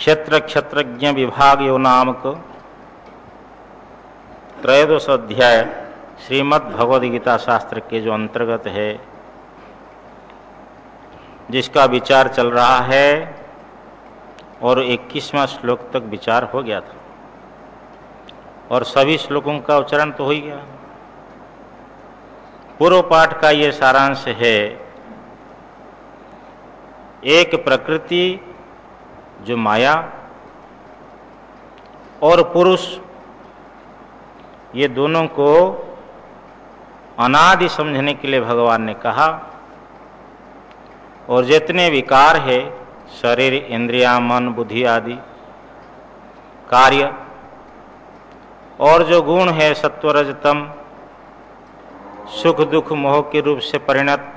क्षेत्र क्षेत्रज्ञ विभाग यो नामक त्रयोदश अध्याय श्रीमद् भगवद गीता शास्त्र के जो अंतर्गत है, जिसका विचार चल रहा है और 21वां श्लोक तक विचार हो गया था और सभी श्लोकों का उच्चारण तो हो ही गया। पूर्व पाठ का ये सारांश है, एक प्रकृति जो माया और पुरुष, ये दोनों को अनादि समझने के लिए भगवान ने कहा। और जितने विकार है, शरीर, इंद्रियां, मन, बुद्धि आदि कार्य, और जो गुण है सत्व रजतम, सुख दुख मोह के रूप से परिणत,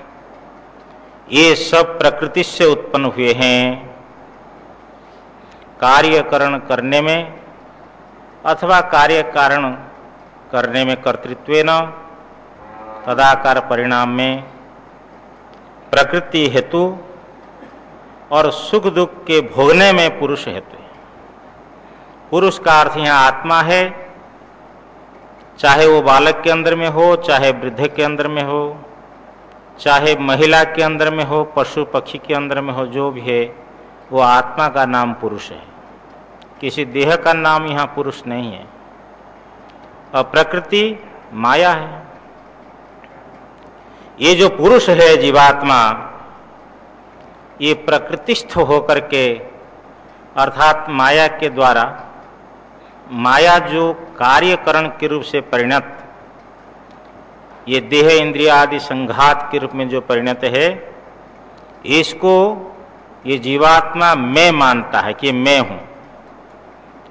ये सब प्रकृति से उत्पन्न हुए हैं। कार्यकरण करने में अथवा कार्य कारण करने में कर्तृत्वेन, तदाकार परिणाम में प्रकृति हेतु, और सुख दुख के भोगने में पुरुष हेतु। पुरुष का अर्थ यहाँ आत्मा है, चाहे वो बालक के अंदर में हो, चाहे वृद्ध के अंदर में हो, चाहे महिला के अंदर में हो, पशु पक्षी के अंदर में हो, जो भी है वो आत्मा का नाम पुरुष है। किसी देह का नाम यहाँ पुरुष नहीं है। और प्रकृति माया है। ये जो पुरुष है जीवात्मा, ये प्रकृतिस्थ होकर के अर्थात माया के द्वारा, माया जो कार्यकरण के रूप से परिणत, ये देह इंद्रिय आदि संघात के रूप में जो परिणत है, इसको ये जीवात्मा मैं मानता है कि मैं हूं,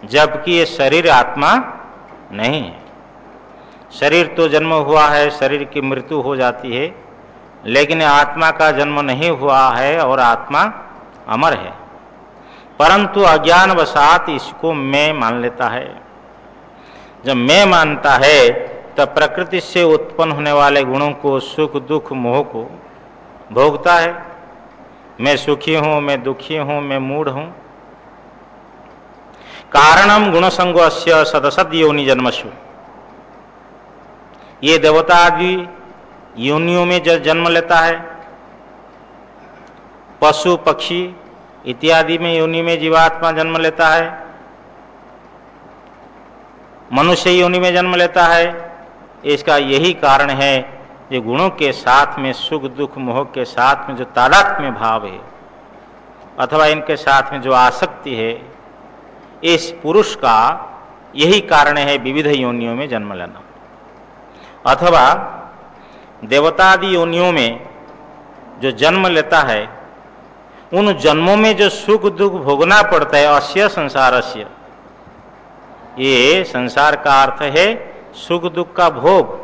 जबकि ये शरीर आत्मा नहीं है। शरीर तो जन्म हुआ है, शरीर की मृत्यु हो जाती है, लेकिन आत्मा का जन्म नहीं हुआ है और आत्मा अमर है। परंतु अज्ञानवशात इसको मैं मान लेता है। जब मैं मानता है तब प्रकृति से उत्पन्न होने वाले गुणों को, सुख दुख मोह को भोगता है। मैं सुखी हूं, मैं दुखी हूं, मैं मूढ़ हूं। कारणम गुणसंगस्य सदसद योनि जन्मसु, ये देवता आदि योनियों में जन्म लेता है, पशु पक्षी इत्यादि में योनि में जीवात्मा जन्म लेता है, मनुष्य योनि में जन्म लेता है। इसका यही कारण है, ये गुणों के साथ में, सुख दुख मोह के साथ में जो तादात्म्य भाव है अथवा इनके साथ में जो आसक्ति है, इस पुरुष का यही कारण है विविध योनियों में जन्म लेना। अथवा देवतादि योनियों में जो जन्म लेता है, उन जन्मों में जो सुख दुख भोगना पड़ता है, अस्य संसारस्य, ये संसार का अर्थ है सुख दुख का भोग।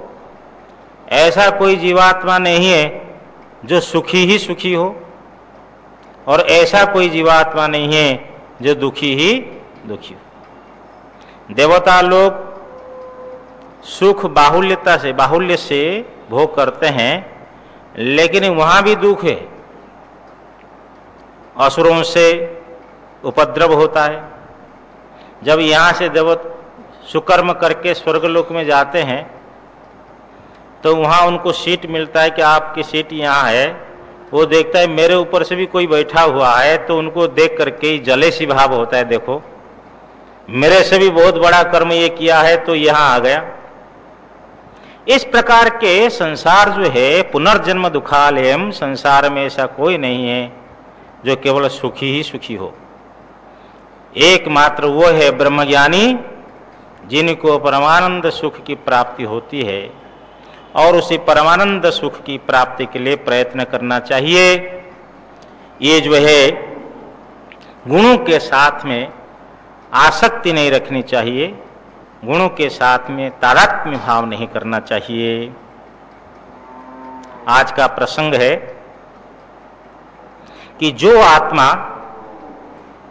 ऐसा कोई जीवात्मा नहीं है जो सुखी ही सुखी हो, और ऐसा कोई जीवात्मा नहीं है जो दुखी ही दुखी हो। देवता लोग सुख बाहुल्य से भोग करते हैं, लेकिन वहां भी दुख है। असुरों से उपद्रव होता है। जब यहाँ से देवता सुकर्म करके स्वर्गलोक में जाते हैं तो वहाँ उनको सीट मिलता है कि आपकी सीट यहाँ है। वो देखता है मेरे ऊपर से भी कोई बैठा हुआ है, तो उनको देख करके जलेसी भाव होता है, देखो मेरे से भी बहुत बड़ा कर्म ये किया है तो यहाँ आ गया। इस प्रकार के संसार जो है पुनर्जन्म दुखालयम, संसार में ऐसा कोई नहीं है जो केवल सुखी ही सुखी हो। एकमात्र वो है ब्रह्मज्ञानी, जिनको परमानंद सुख की प्राप्ति होती है, और उसी परमानंद सुख की प्राप्ति के लिए प्रयत्न करना चाहिए। ये जो है गुणों के साथ में आसक्ति नहीं रखनी चाहिए, गुणों के साथ में तादात्म्य भाव नहीं करना चाहिए। आज का प्रसंग है कि जो आत्मा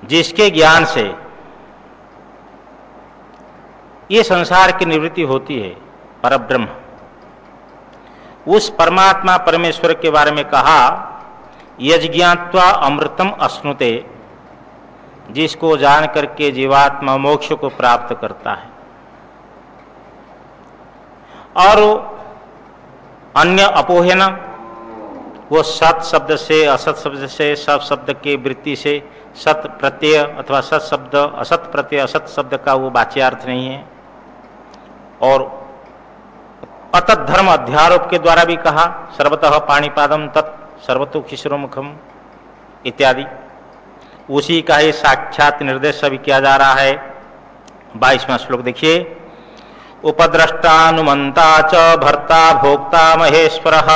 जिसके ज्ञान से ये संसार की निवृत्ति होती है, परब्रह्म, उस परमात्मा परमेश्वर के बारे में कहा, यज्ञात्वा अमृतम अश्नुते, जिसको जान करके जीवात्मा मोक्ष को प्राप्त करता है। और अन्य अपोहन, वो सत शब्द से, असत शब्द से, सत शब्द के वृत्ति से, सत प्रत्यय अथवा सत शब्द असत प्रत्यय, असत शब्द का वो वाच्यार्थ नहीं है। और अतत धर्म अध्यारोप के द्वारा भी कहा, सर्वतः पाणिपादम तत् सर्वतो खिश्रोमुखम इत्यादि, उसी का ही साक्षात निर्देश अभी किया जा रहा है। 22वां श्लोक देखिए, उपद्रष्टानुमंता च भर्ता भोक्ता महेश्वरः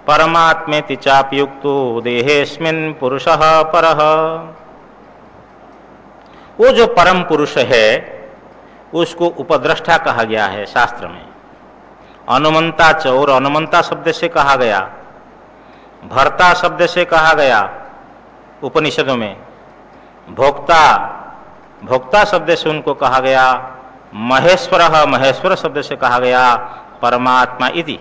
परमात्मेति चाप्युक्तो देहेस्मिन् पुरुषः परः। वो जो परम पुरुष है उसको उपद्रष्टा कहा गया है शास्त्र में। अनुमंता च, और अनुमंता शब्द से कहा गया, भर्ता शब्द से कहा गया उपनिषदों में, भोक्ता, भोक्ता शब्द से उनको कहा गया, महेश्वरः, महेश्वर शब्द से कहा गया परमात्मा इति,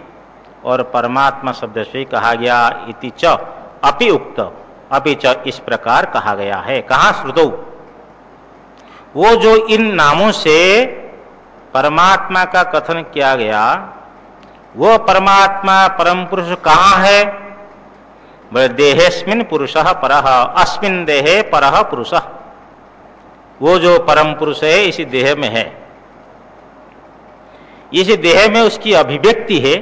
और परमात्मा शब्द से कहा गया इति च अपि उक्त, अपि च इस प्रकार कहा गया है। कहाँ श्रुतौ, वो जो इन नामों से परमात्मा का कथन किया गया, वो परमात्मा परम पुरुष कहाँ है? बोले देहेस्मिन् पुरुषः परः, अस्मिन् देहे परः पुरुषः। वो जो परम पुरुष है इसी देह में है, इसी देह में उसकी अभिव्यक्ति है,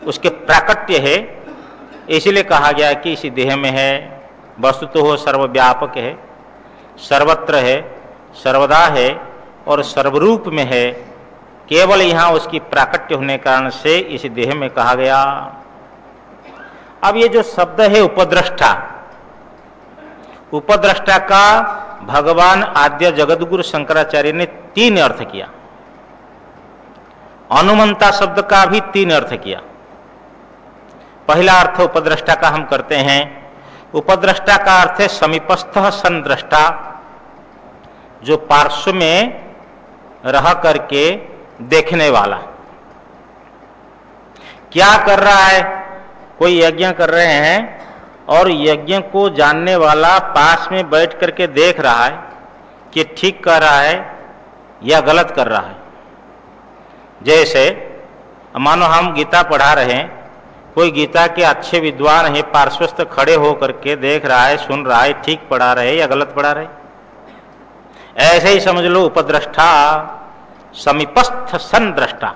उसके प्राकट्य है, इसलिए कहा गया कि इसी देह में है। वस्तुतः वो सर्वव्यापक है, सर्वत्र है, सर्वदा है और सर्वरूप में है। केवल यहाँ उसकी प्राकट्य होने कारण से इस देह में कहा गया। अब ये जो शब्द है उपद्रष्टा, उपद्रष्टा का भगवान आद्य जगद्गुरु शंकराचार्य ने 3 अर्थ किया। अनुमंता शब्द का भी 3 अर्थ किया। पहला अर्थ उपद्रष्टा का हम करते हैं। उपद्रष्टा का अर्थ है समीपस्थ संद्रष्टा, जो पार्श्व में रह करके देखने वाला। क्या कर रहा है? कोई यज्ञ कर रहे हैं और यज्ञ को जानने वाला पास में बैठ करके देख रहा है कि ठीक कर रहा है या गलत कर रहा है। जैसे मानो हम गीता पढ़ा रहे हैं, कोई गीता के अच्छे विद्वान है, पार्श्वस्थ खड़े हो करके देख रहा है, सुन रहा है, ठीक पढ़ा रहे या गलत पढ़ा रहे। ऐसे ही समझ लो उपद्रष्टा समीपस्थ संद्रष्टा,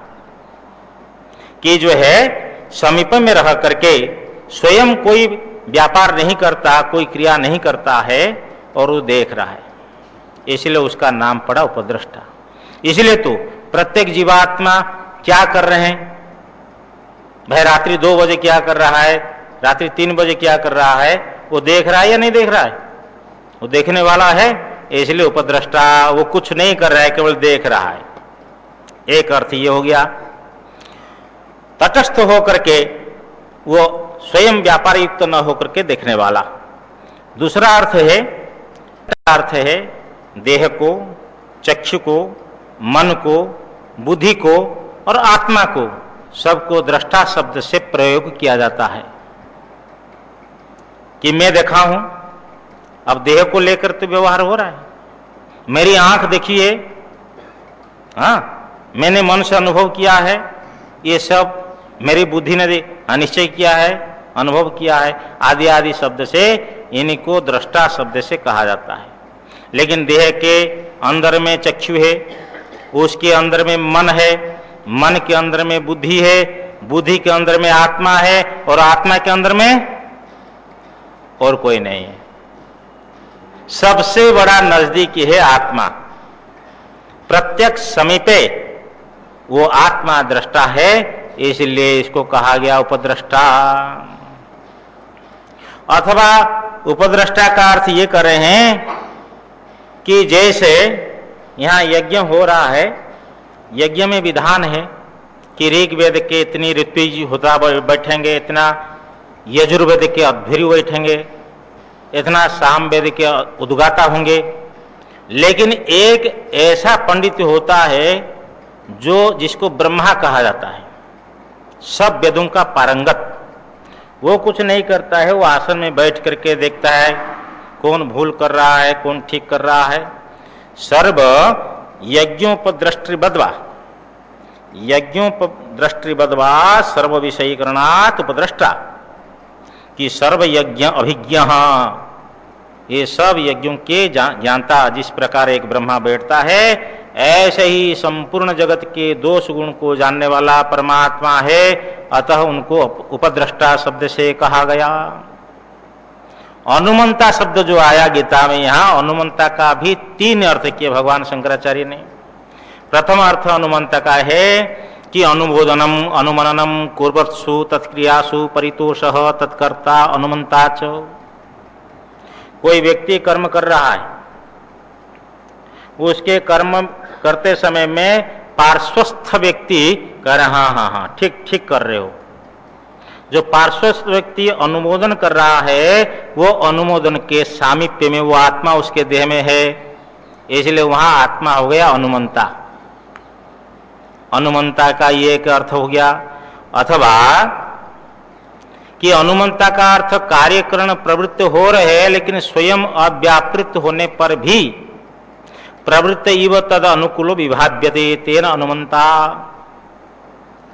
कि जो है समीप में रह करके स्वयं कोई व्यापार नहीं करता, कोई क्रिया नहीं करता है और वो देख रहा है, इसलिए उसका नाम पड़ा उपद्रष्टा। इसलिए तो प्रत्येक जीवात्मा क्या कर रहे हैं भाई, रात्रि 2 बजे क्या कर रहा है, रात्रि 3 बजे क्या कर रहा है, वो देख रहा है या नहीं देख रहा है? वो देखने वाला है, इसलिए उपद्रष्टा। वो कुछ नहीं कर रहा है, केवल देख रहा है। एक अर्थ ये हो गया, तटस्थ होकर के वो स्वयं व्यापार युक्त न होकर के देखने वाला। दूसरा अर्थ है देह को, चक्षु को, मन को, बुद्धि को और आत्मा को, सबको दृष्टा शब्द से प्रयोग किया जाता है कि मैं देखा हूं। अब देह को लेकर तो व्यवहार हो रहा है। मेरी आंख देखिए, हाँ, मैंने मन से अनुभव किया है, ये सब मेरी बुद्धि ने निश्चय किया है, अनुभव किया है, आदि आदि शब्द से इनको दृष्टा शब्द से कहा जाता है। लेकिन देह के अंदर में चक्षु है, उसके अंदर में मन है, मन के अंदर में बुद्धि है, बुद्धि के अंदर में आत्मा है और आत्मा के अंदर में और कोई नहीं है। सबसे बड़ा नजदीकी है आत्मा, प्रत्यक्ष समीपे वो आत्मा दृष्टा है, इसलिए इसको कहा गया उपद्रष्टा। अथवा उपद्रष्टा का अर्थ ये कर रहे हैं कि जैसे यहां यज्ञ हो रहा है, यज्ञ में विधान है कि ऋग्वेद के इतनी ऋत्विज होता बैठेंगे, इतना यजुर्वेद के अध्वर्यु बैठेंगे, इतना सामवेद के उद्गाता होंगे। लेकिन एक ऐसा पंडित होता है जो जिसको ब्रह्मा कहा जाता है, सब वेदों का पारंगत। वो कुछ नहीं करता है, वो आसन में बैठ करके देखता है, कौन भूल कर रहा है, कौन ठीक कर रहा है। सर्व यज्ञोपद्रष्टृबद्वा, यज्ञोपद्रष्टृबद्वा सर्व विषयीकरणात् उपद्रष्टा, कि सर्व यज्ञ अभिज्ञ, ये सब यज्ञों के जानता। जिस प्रकार एक ब्रह्मा बैठता है, ऐसे ही संपूर्ण जगत के दोष गुण को जानने वाला परमात्मा है। अतः उनको उपद्रष्टा शब्द से कहा गया। अनुमंता शब्द जो आया गीता में, यहाँ अनुमंता का भी 3 अर्थ किए भगवान शंकराचार्य ने। प्रथम अर्थ अनुमंता का है कि अनुमोदनम अनुमननम कुर्वत्सु तत्क्रियासु परितोषः तत्कर्ता अनुमंता च। कोई व्यक्ति कर्म कर रहा है, उसके कर्म करते समय में पार्श्वस्थ व्यक्ति कह रहे हाँ हाँ हाँ ठीक ठीक कर रहे हो। जो पार्श्वस्थ व्यक्ति अनुमोदन कर रहा है, वो अनुमोदन के सामीप्य में वो आत्मा उसके देह में है, इसलिए वहां आत्मा हो गया अनुमंता। अनुमंता का ये एक अर्थ हो गया। अथवा कि अनुमंता का अर्थ कार्यकरण प्रवृत्त हो रहे हैं, लेकिन स्वयं अव्यापृत होने पर भी प्रवृत्त इव तद अनुकूलो विभाव्यते तेन अनुमंता।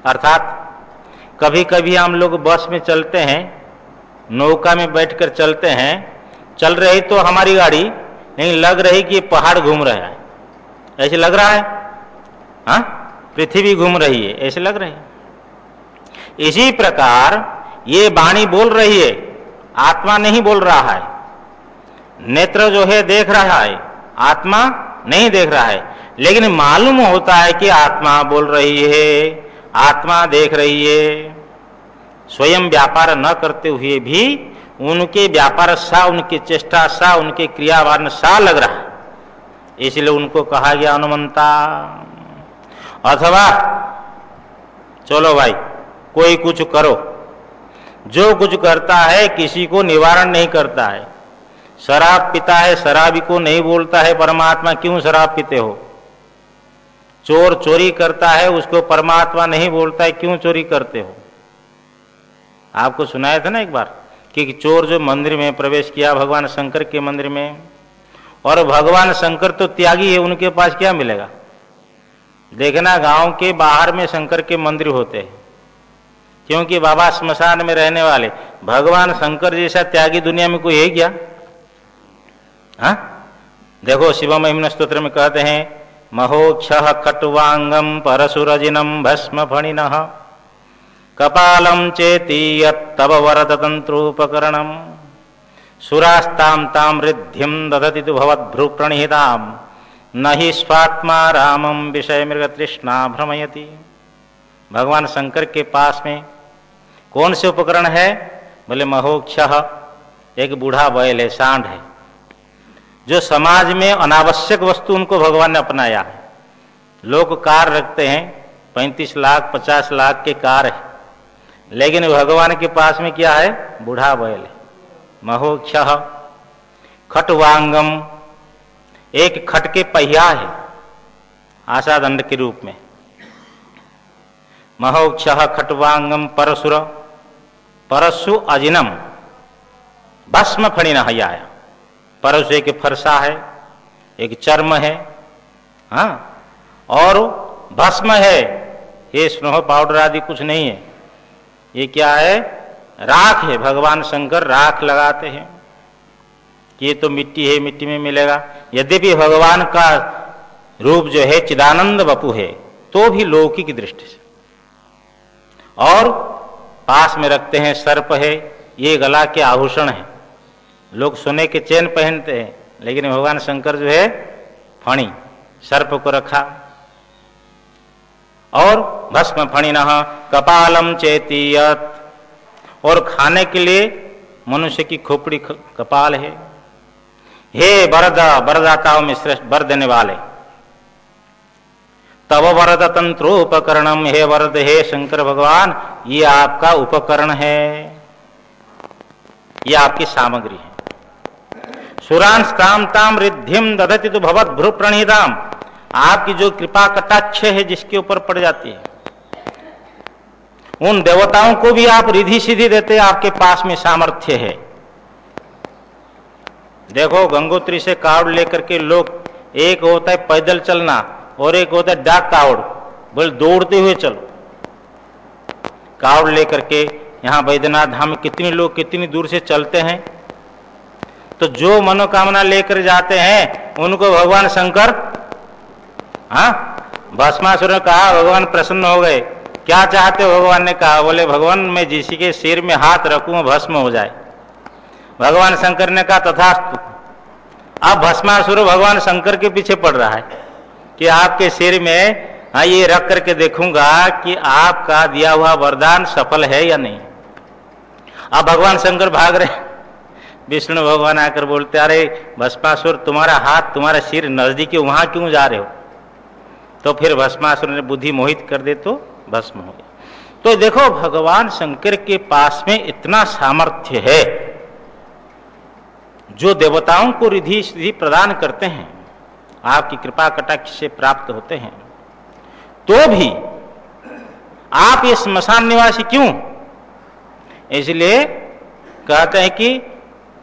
अर्थात कभी कभी हम लोग बस में चलते हैं, नौका में बैठकर चलते हैं, चल रही तो हमारी गाड़ी, नहीं लग रही कि पहाड़ घूम रहा है, ऐसे लग रहा है, हाँ पृथ्वी घूम रही है, ऐसे लग रही है। इसी प्रकार ये वाणी बोल रही है, आत्मा नहीं बोल रहा है। नेत्र जो है देख रहा है, आत्मा नहीं देख रहा है, लेकिन मालूम होता है कि आत्मा बोल रही है, आत्मा देख रही है। स्वयं व्यापार न करते हुए भी उनके व्यापार सा, उनकी चेष्टा सा, उनके क्रियावान सा लग रहा है, इसलिए उनको कहा गया अनुमंता। अथवा चलो भाई कोई कुछ करो, जो कुछ करता है किसी को निवारण नहीं करता है। शराब पीता है, शराबी को नहीं बोलता है परमात्मा क्यों शराब पीते हो। चोर चोरी करता है, उसको परमात्मा नहीं बोलता है क्यों चोरी करते हो। आपको सुनाया था ना एक बार कि चोर जो मंदिर में प्रवेश किया भगवान शंकर के मंदिर में, और भगवान शंकर तो त्यागी है, उनके पास क्या मिलेगा। देखना गांव के बाहर में शंकर के मंदिर होते हैं, क्योंकि बाबा स्मशान में रहने वाले। भगवान शंकर जैसा त्यागी दुनिया में कोई है क्या। हाँ देखो शिव महिम्न स्तोत्र में कहते हैं, महोक्षः खट्वांगम परशुरजिनम भस्म फणिनः कपालम चेति यत्तव वरद तंत्रोपकरणम सुरास्ताम ताम रिद्धिम दधति तु भवद्भ्रुप्रणिहिताम न हि स्वात्मा रामम विषय मृग तृष्णा भ्रमयति। भगवान शंकर के पास में कौन से उपकरण है, बोले महोक्षः, एक बूढ़ा बैल है, सांड है, जो समाज में अनावश्यक वस्तु उनको भगवान ने अपनाया है। लोग कार रखते हैं, 35 लाख 50 लाख के कार है, लेकिन भगवान के पास में क्या है, बूढ़ा बैल है। महोक्षः खट्वांगम, एक खट के पहिया है आशा दंड के रूप में। महोक्षः खट्वांगम परशुर, परशु अजिनम भस्म फणिनः आया। परशु एक फरसा है, एक चर्म है, हाँ, और भस्म है, ये स्नो पाउडर आदि कुछ नहीं है, ये क्या है, राख है। भगवान शंकर राख लगाते हैं कि ये तो मिट्टी है, मिट्टी में मिलेगा। यद्यपि भगवान का रूप जो है चिदानंद वपु है, तो भी लौकिक दृष्टि से। और पास में रखते हैं सर्प है, ये गला के आभूषण है। लोग सोने के चेन पहनते हैं, लेकिन भगवान शंकर जो है फणी, सर्प को रखा। और भस्म फणिनः कपालम चेति यत्, और खाने के लिए मनुष्य की खोपड़ी कपाल है। हे वरद, वरदाताओं में श्रेष्ठ, वर देने वाले। तब वरद तंत्रोपकरणम, हे वरद, हे शंकर भगवान, ये आपका उपकरण है, ये आपकी सामग्री है। सुरांश ताम ताम रिद्धिम दधति तु भवत भ्रु प्रणिधाम, आपकी जो कृपा कटाक्ष है जिसके ऊपर पड़ जाती है, उन देवताओं को भी आप रिधि सिद्धि देते, आपके पास में सामर्थ्य है। देखो गंगोत्री से कावड़ लेकर के लोग, एक होता है पैदल चलना और एक होता है डाक कावड़, बोले दौड़ते हुए चलो। कावड़ लेकर के यहाँ बैद्यनाथ धाम में कितने लोग कितनी दूर से चलते हैं, तो जो मनोकामना लेकर जाते हैं उनको भगवान शंकर, हाँ, भस्मासुर ने कहा भगवान प्रसन्न हो गए, क्या चाहते हो? भगवान ने कहा, बोले भगवान मैं जिसी के सिर में हाथ रखूं भस्म हो जाए। भगवान शंकर ने कहा तथास्तु। अब भस्मासुर भगवान शंकर के पीछे पड़ रहा है कि आपके सिर में हाँ ये रख करके देखूंगा कि आपका दिया हुआ वरदान सफल है या नहीं। अब भगवान शंकर भाग रहे, विष्णु भगवान आकर बोलते, अरे भस्मासुर तुम्हारा हाथ तुम्हारा सिर नजदीक है, वहां क्यों जा रहे हो? तो फिर भस्मासुर ने बुद्धि मोहित कर दे तो भस्म हो गया। तो देखो भगवान शंकर के पास में इतना सामर्थ्य है, जो देवताओं को रिद्धि सिद्धि प्रदान करते हैं, आपकी कृपा कटाक्ष से प्राप्त होते हैं, तो भी आप ये श्मशान निवासी क्यों? इसलिए कहते हैं कि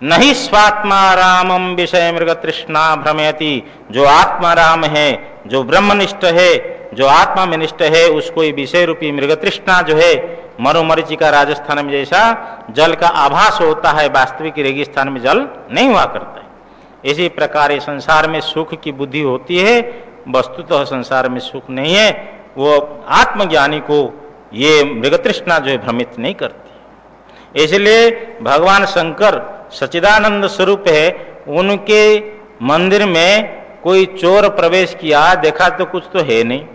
नहीं स्वात्मा रामम विषय मृग तृष्णा भ्रमयति। जो आत्मा राम है, जो ब्रह्मनिष्ठ है, जो आत्मा में निष्ठ है, उसको ये विषय रूपी मृग तृष्णा जो है, मरुमरीचिका राजस्थान में जैसा जल का आभास होता है, वास्तविक रेगिस्तान में जल नहीं हुआ करता है। इसी प्रकार ये संसार में सुख की बुद्धि होती है, वस्तुतः संसार में सुख नहीं है। वो आत्मज्ञानी को ये मृग तृष्णा जो है भ्रमित नहीं करती। इसलिए भगवान शंकर सच्चिदानंद स्वरूप है, उनके मंदिर में कोई चोर प्रवेश किया, देखा तो कुछ तो है नहीं,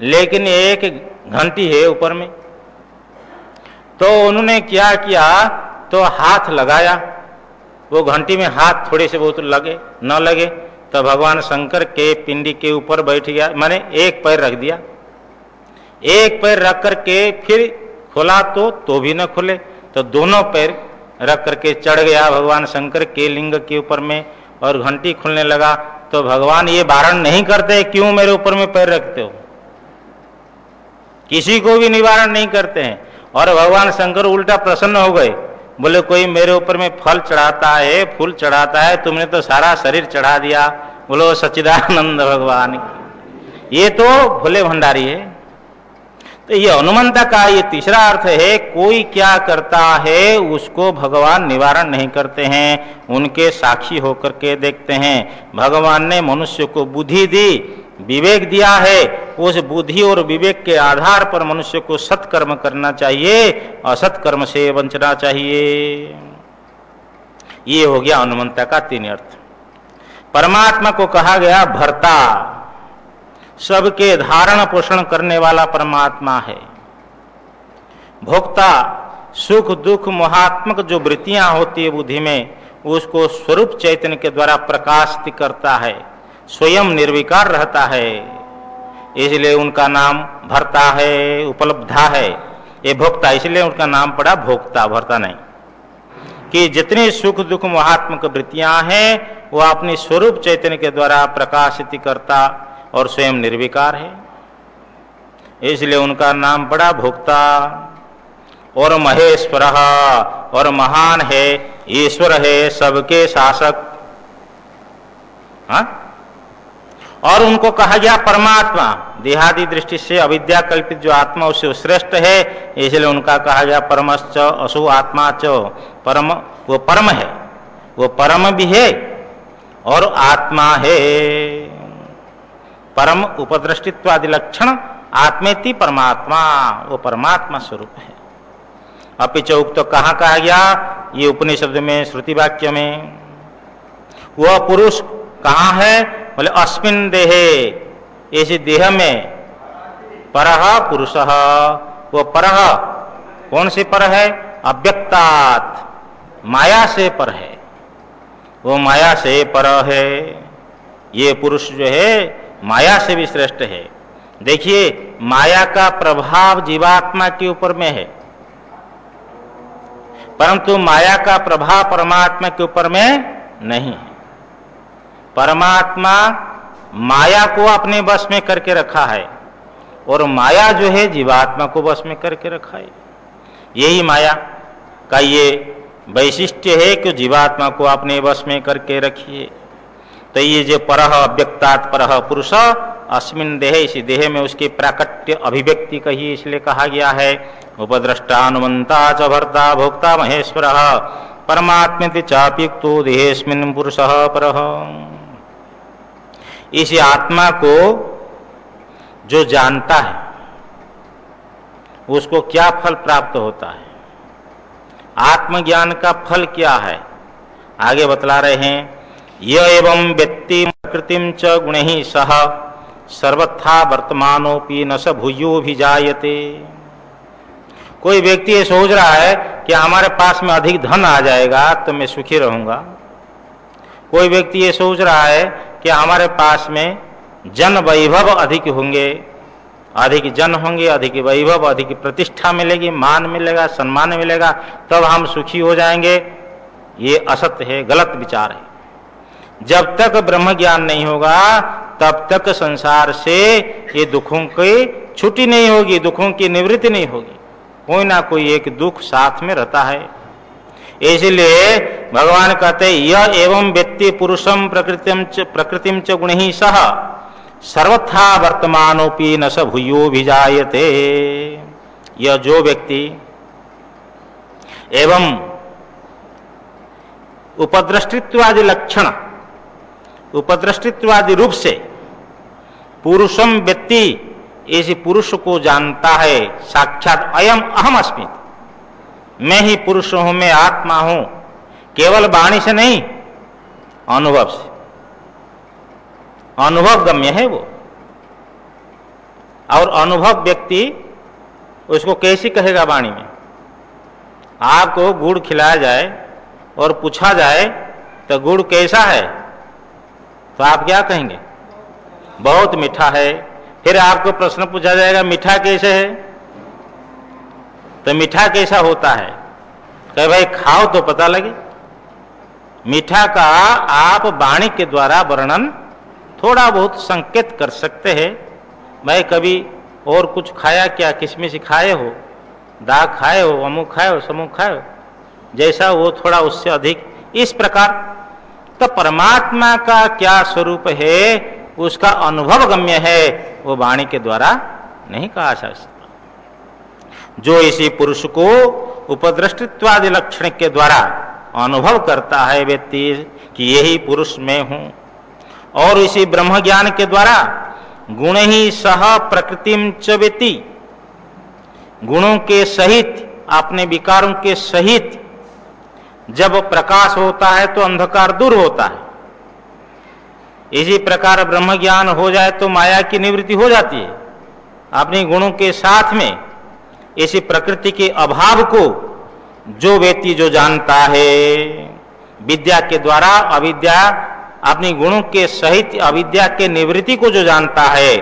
लेकिन एक घंटी है ऊपर में, तो उन्होंने क्या किया, तो हाथ लगाया, वो घंटी में हाथ थोड़े से बहुत लगे न लगे, तो भगवान शंकर के पिंडी के ऊपर बैठ गया, माने एक पैर रख दिया, एक पैर रख करके फिर खोला तो भी न खुले, तो दोनों पैर रख करके चढ़ गया भगवान शंकर के लिंग के ऊपर में, और घंटी खुलने लगा। तो भगवान ये वारण नहीं करते क्यों मेरे ऊपर में पैर रखते हो, किसी को भी निवारण नहीं करते हैं। और भगवान शंकर उल्टा प्रसन्न हो गए, बोले कोई मेरे ऊपर में फल चढ़ाता है, फूल चढ़ाता है, तुमने तो सारा शरीर चढ़ा दिया। बोलो सच्चिदानंद भगवान, ये तो भोले भंडारी है। तो ये हनुमंता का ये तीसरा अर्थ है, कोई क्या करता है उसको भगवान निवारण नहीं करते हैं, उनके साक्षी होकर के देखते हैं। भगवान ने मनुष्य को बुद्धि दी, विवेक दिया है, उस बुद्धि और विवेक के आधार पर मनुष्य को सत्कर्म करना चाहिए, असत कर्म से बचना चाहिए। ये हो गया हनुमंता का तीन अर्थ। परमात्मा को कहा गया भर्ता, सबके धारण पोषण करने वाला परमात्मा है। भोक्ता, सुख दुख मोहात्मक जो वृत्तियां होती है बुद्धि में, उसको स्वरूप चैतन्य के द्वारा प्रकाशित करता है, स्वयं निर्विकार रहता है, इसलिए उनका नाम भर्ता है, उपलब्धा है। ये भोक्ता, इसलिए उनका नाम पड़ा भोक्ता, भर्ता नहीं। कि जितनी सुख दुख मोहात्मक वृत्तियां हैं वो अपनी स्वरूप चैतन्य के द्वारा प्रकाशित करता और स्वयं निर्विकार है, इसलिए उनका नाम पड़ा भोक्ता। और महेश्वर, और महान है, ईश्वर है, सबके शासक। हाँ? और उनको कहा गया परमात्मा, देहादि दृष्टि से अविद्या कल्पित जो आत्मा उससे श्रेष्ठ है, इसलिए उनका कहा गया परमश्च असु आत्मा च। परम, वो परम है, वो परम भी है और आत्मा है। परम उपदृष्टित्वादि लक्षण आत्मेति परमात्मा, वो परमात्मा स्वरूप है। अपिच उक्त तो कहाँ कहा गया, ये उपनिषद में, श्रुति वाक्य में। वह पुरुष कहाँ है, बोले अस्मिन देहे, इसी देह में, परह पुरुषः, वो परह कौन से पर है, अव्यक्तात्, माया से पर है, वो माया से पर है। ये पुरुष जो है माया से भी श्रेष्ठ है। देखिए माया का प्रभाव जीवात्मा के ऊपर में है, परंतु माया का प्रभाव परमात्मा के ऊपर में नहीं है। परमात्मा माया को अपने वश में करके रखा है और माया जो है जीवात्मा को वश में करके रखा है। यही माया का ये वैशिष्ट्य है कि जीवात्मा को अपने वश में करके रखिए। तो ये जो परह अव्यक्तात् परह पुरुष अस्मिन देह, इसी देह में उसकी प्राकट्य अभिव्यक्ति कही, इसलिए कहा गया है उपद्रष्टा अनुमंता च भर्ता भोक्ता महेश्वरः परमात्मेति चाप्युक्तो देहेस्मिन् पुरुषः परः। इस आत्मा को जो जानता है उसको क्या फल प्राप्त होता है, आत्मज्ञान का फल क्या है, आगे बतला रहे हैं। य एवं व्यक्ति प्रकृतिम च गुणैः सह सर्वथा वर्तमानोपि न स भूयोभिजायते। कोई व्यक्ति ये सोच रहा है कि हमारे पास में अधिक धन आ जाएगा तो मैं सुखी रहूंगा। कोई व्यक्ति ये सोच रहा है कि हमारे पास में जन वैभव अधिक होंगे, अधिक जन होंगे, अधिक वैभव, अधिक प्रतिष्ठा मिलेगी, मान मिलेगा, सम्मान मिलेगा, तब हम सुखी हो जाएंगे। ये असत्य है, गलत विचार है। जब तक ब्रह्म ज्ञान नहीं होगा तब तक संसार से ये दुखों की छुट्टी नहीं होगी, दुखों की निवृत्ति नहीं होगी, कोई ना कोई एक दुख साथ में रहता है। इसलिए भगवान कहते यह एवं व्यक्ति पुरुषम प्रकृतिम च गुणैः सह सर्वथा वर्तमानोपि न स भूयोभिजायते। यह जो व्यक्ति एवं उपद्रष्टित्वादि लक्षण, उपद्रष्टित्वादि रूप से पुरुषम व्यक्ति, इस पुरुष को जानता है साक्षात अयम अहम अस्मि, मैं ही पुरुष हूं, मैं आत्मा हूं, केवल वाणी से नहीं, अनुभव से, अनुभव गम्य है वो। और अनुभव व्यक्ति उसको कैसी कहेगा वाणी में? आपको गुड़ खिलाया जाए और पूछा जाए तो गुड़ कैसा है, तो आप क्या कहेंगे? बहुत मीठा है। फिर आपको प्रश्न पूछा जाएगा मीठा कैसे है, तो मीठा कैसा होता है? कहे भाई खाओ तो पता लगे। मीठा का आप वाणी के द्वारा वर्णन थोड़ा बहुत संकेत कर सकते हैं। भाई कभी और कुछ खाया क्या, किसमिस खाए हो, दाग खाए हो, अमुक खाए हो, समूह खाए हो, जैसा वो थोड़ा उससे अधिक, इस प्रकार। तो परमात्मा का क्या स्वरूप है उसका अनुभव गम्य है, वो वाणी के द्वारा नहीं कहा जा सकता। जो इसी पुरुष को उपद्रष्टित्वादि लक्षण के द्वारा अनुभव करता है व्यक्ति कि यही पुरुष मैं हूं, और इसी ब्रह्म ज्ञान के द्वारा गुण ही सह प्रकृतिम च वेति, गुणों के सहित, अपने विकारों के सहित जब प्रकाश होता है तो अंधकार दूर होता है। इसी प्रकार ब्रह्म ज्ञान हो जाए तो माया की निवृत्ति हो जाती है। अपने गुणों के साथ में इसी प्रकृति के अभाव को जो व्यक्ति जो जानता है विद्या के द्वारा, अविद्या अपनी गुणों के सहित अविद्या के निवृत्ति को जो जानता है,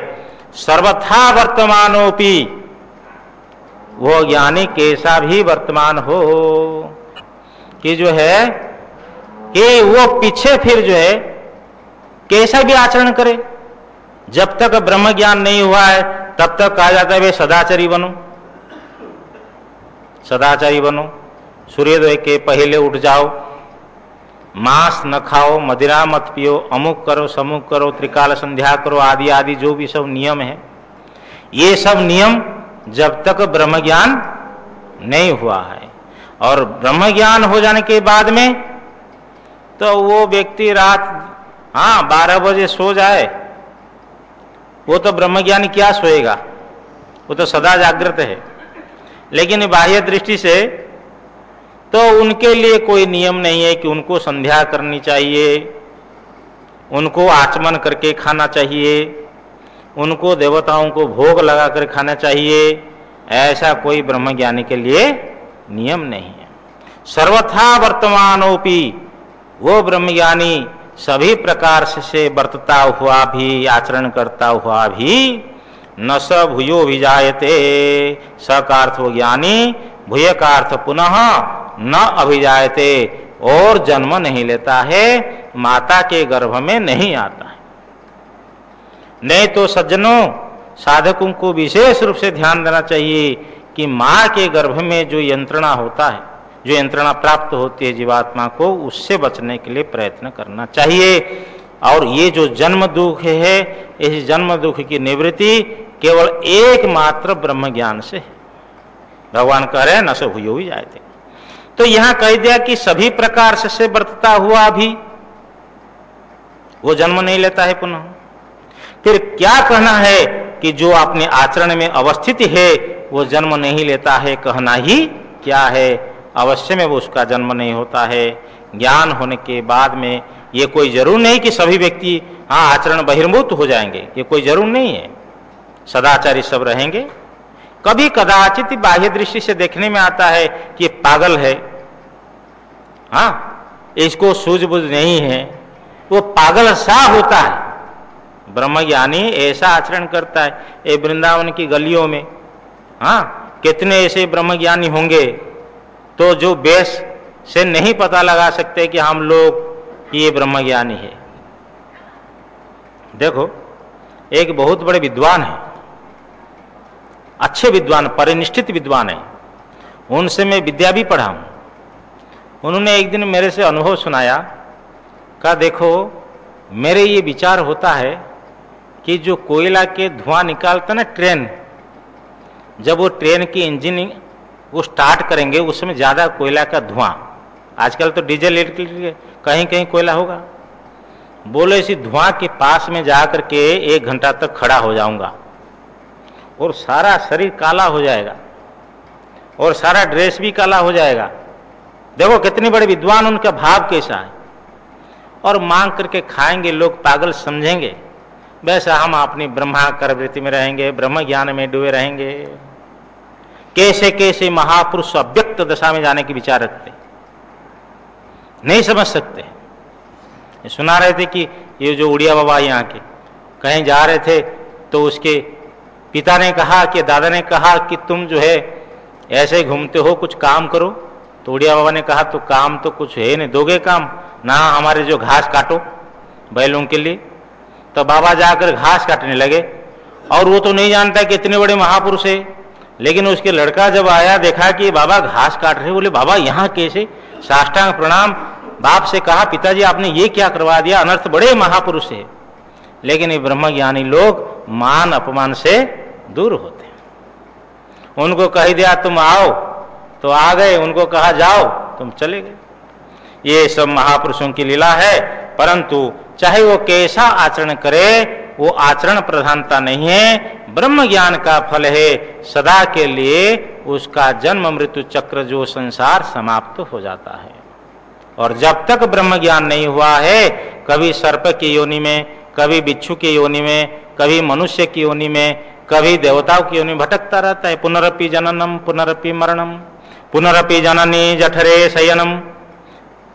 सर्वथा वर्तमानोपि, वो ज्ञानी कैसा भी वर्तमान हो कि जो है कि वो पीछे फिर जो है कैसा भी आचरण करे, जब तक ब्रह्म ज्ञान नहीं हुआ है तब तक कहा जाता है वे सदाचारी बनो, सदाचारी बनो, सूर्योदय के पहले उठ जाओ, मांस न खाओ, मदिरा मत पियो, अमुक करो, समुक करो, त्रिकाल संध्या करो, आदि आदि जो भी सब नियम है, ये सब नियम जब तक ब्रह्म ज्ञान नहीं हुआ है। और ब्रह्म ज्ञान हो जाने के बाद में तो वो व्यक्ति रात 12 बजे सो जाए, वो तो ब्रह्मज्ञानी क्या सोएगा, वो तो सदा जागृत है। लेकिन बाह्य दृष्टि से तो उनके लिए कोई नियम नहीं है कि उनको संध्या करनी चाहिए, उनको आचमन करके खाना चाहिए, उनको देवताओं को भोग लगा कर खाना चाहिए, ऐसा कोई ब्रह्मज्ञानी के लिए नियम नहीं है। सर्वथा वर्तमानोपि, वो ब्रह्मज्ञानी सभी प्रकार से बरतता हुआ भी, आचरण करता हुआ भी, न स भूयो विजायते, स का अर्थ वो ज्ञानी, भूय का अर्थ पुनः न अभिजायते, और जन्म नहीं लेता है, माता के गर्भ में नहीं आता है। नहीं तो सज्जनों, साधकों को विशेष रूप से ध्यान देना चाहिए कि माँ के गर्भ में जो यंत्रणा होता है, जो यंत्रणा प्राप्त होती है जीवात्मा को, उससे बचने के लिए प्रयत्न करना चाहिए। और ये जो जन्म दुख है, इस जन्म दुख की निवृत्ति केवल एकमात्र ब्रह्म ज्ञान से है। भगवान कह रहे हैं न सो हुई जाए थे। तो यहां कह दिया कि सभी प्रकार से बरतता हुआ भी वो जन्म नहीं लेता है पुनः। फिर क्या कहना है कि जो अपने आचरण में अवस्थित है वो जन्म नहीं लेता है, कहना ही क्या है? अवश्य में वो उसका जन्म नहीं होता है। ज्ञान होने के बाद में ये कोई जरूर नहीं कि सभी व्यक्ति आचरण बहिर्मुख हो जाएंगे, ये कोई जरूर नहीं है। सदाचारी सब रहेंगे। कभी कदाचित बाह्य दृष्टि से देखने में आता है कि ये पागल है, इसको सूझबूझ नहीं है, वो पागल सा होता है। ब्रह्मज्ञानी ऐसा आचरण करता है। ये वृंदावन की गलियों में कितने ऐसे ब्रह्मज्ञानी होंगे तो जो बेस से नहीं पता लगा सकते कि हम लोग ये ब्रह्मज्ञानी है। देखो, एक बहुत बड़े विद्वान है, अच्छे विद्वान, परिनिष्ठित विद्वान है, उनसे मैं विद्या भी पढ़ा हूं। उन्होंने एक दिन मेरे से अनुभव सुनाया। कहा देखो, मेरे ये विचार होता है कि जो कोयला के धुआं निकालता ना ट्रेन, जब वो ट्रेन की इंजन वो स्टार्ट करेंगे उसमें ज़्यादा कोयला का धुआं, आजकल तो डीजल इलेक्ट्रिक कहीं कहीं कोयला होगा, बोले इसी धुआं के पास में जा कर के 1 घंटा तक खड़ा हो जाऊंगा और सारा शरीर काला हो जाएगा और सारा ड्रेस भी काला हो जाएगा। देखो कितने बड़े विद्वान, उनका भाव कैसा है। और मांग करके खाएंगे, लोग पागल समझेंगे। वैसा हम अपनी ब्रह्माकार वृत्ति में रहेंगे, ब्रह्म ज्ञान में डूबे रहेंगे। कैसे कैसे महापुरुष अव्यक्त दशा में जाने के विचार रखते, नहीं समझ सकते। सुना रहे थे कि ये जो उड़िया बाबा यहाँ के कहीं जा रहे थे तो उसके पिता ने कहा कि दादा ने कहा कि तुम जो है ऐसे घूमते हो, कुछ काम करो। तो उड़िया बाबा ने कहा तो काम तो कुछ है नहीं, दोगे काम ना, हमारे जो घास काटो बैलों के लिए। तो बाबा जाकर घास काटने लगे और वो तो नहीं जानता कि इतने बड़े महापुरुष है। लेकिन उसके लड़का जब आया, देखा कि बाबा घास काट रहे, बोले बाबा यहाँ कैसे? साष्टांग प्रणाम, बाप से कहा पिताजी आपने ये क्या करवा दिया, अनर्थ, बड़े महापुरुष है। लेकिन ये ब्रह्मज्ञानी लोग मान अपमान से दूर होते हैं। उनको कह दिया तुम आओ तो आ गए, उनको कहा जाओ तुम चले गए। ये सब महापुरुषों की लीला है। परंतु चाहे वो कैसा आचरण करे, वो आचरण प्रधानता नहीं है, ब्रह्म ज्ञान का फल है। सदा के लिए उसका जन्म मृत्यु चक्र जो संसार समाप्त हो जाता है। और जब तक ब्रह्म ज्ञान नहीं हुआ है, कभी सर्प की योनि में, कभी बिच्छू की योनि में, कभी मनुष्य की योनि में, कभी देवताओं की योनि भटकता रहता है। पुनरपि जननम पुनरपि मरणम पुनरपि जननी जठरे शयनम,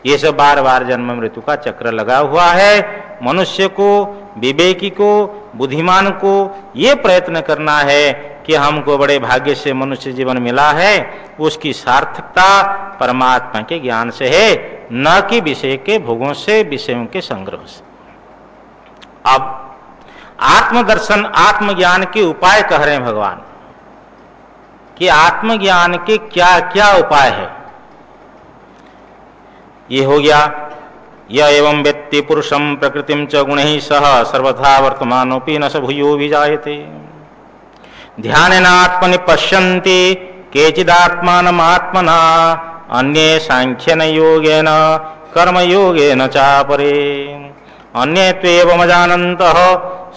ये सब बार बार जन्म मृत्यु का चक्र लगा हुआ है। मनुष्य को, विवेकी को, बुद्धिमान को ये प्रयत्न करना है कि हमको बड़े भाग्य से मनुष्य जीवन मिला है, उसकी सार्थकता परमात्मा के ज्ञान से है, न कि विषय के भोगों से, विषयों के संग्रह से। अब आत्मदर्शन, आत्मज्ञान के उपाय कह रहे हैं भगवान कि आत्मज्ञान के क्या क्या उपाय है। ये हो गया, य एवं व्यक्ति पुरुषम प्रकृतिम च गुणैः सह सर्वथा वर्तमानोपि न स भूयो विजायते। ध्यानेनात्मनि पश्यन्ति केचिदात्मानमात्मना अन्ये सांख्येन योगेन कर्मयोगेन चापरे अन्ये त्वेवमजानन्तः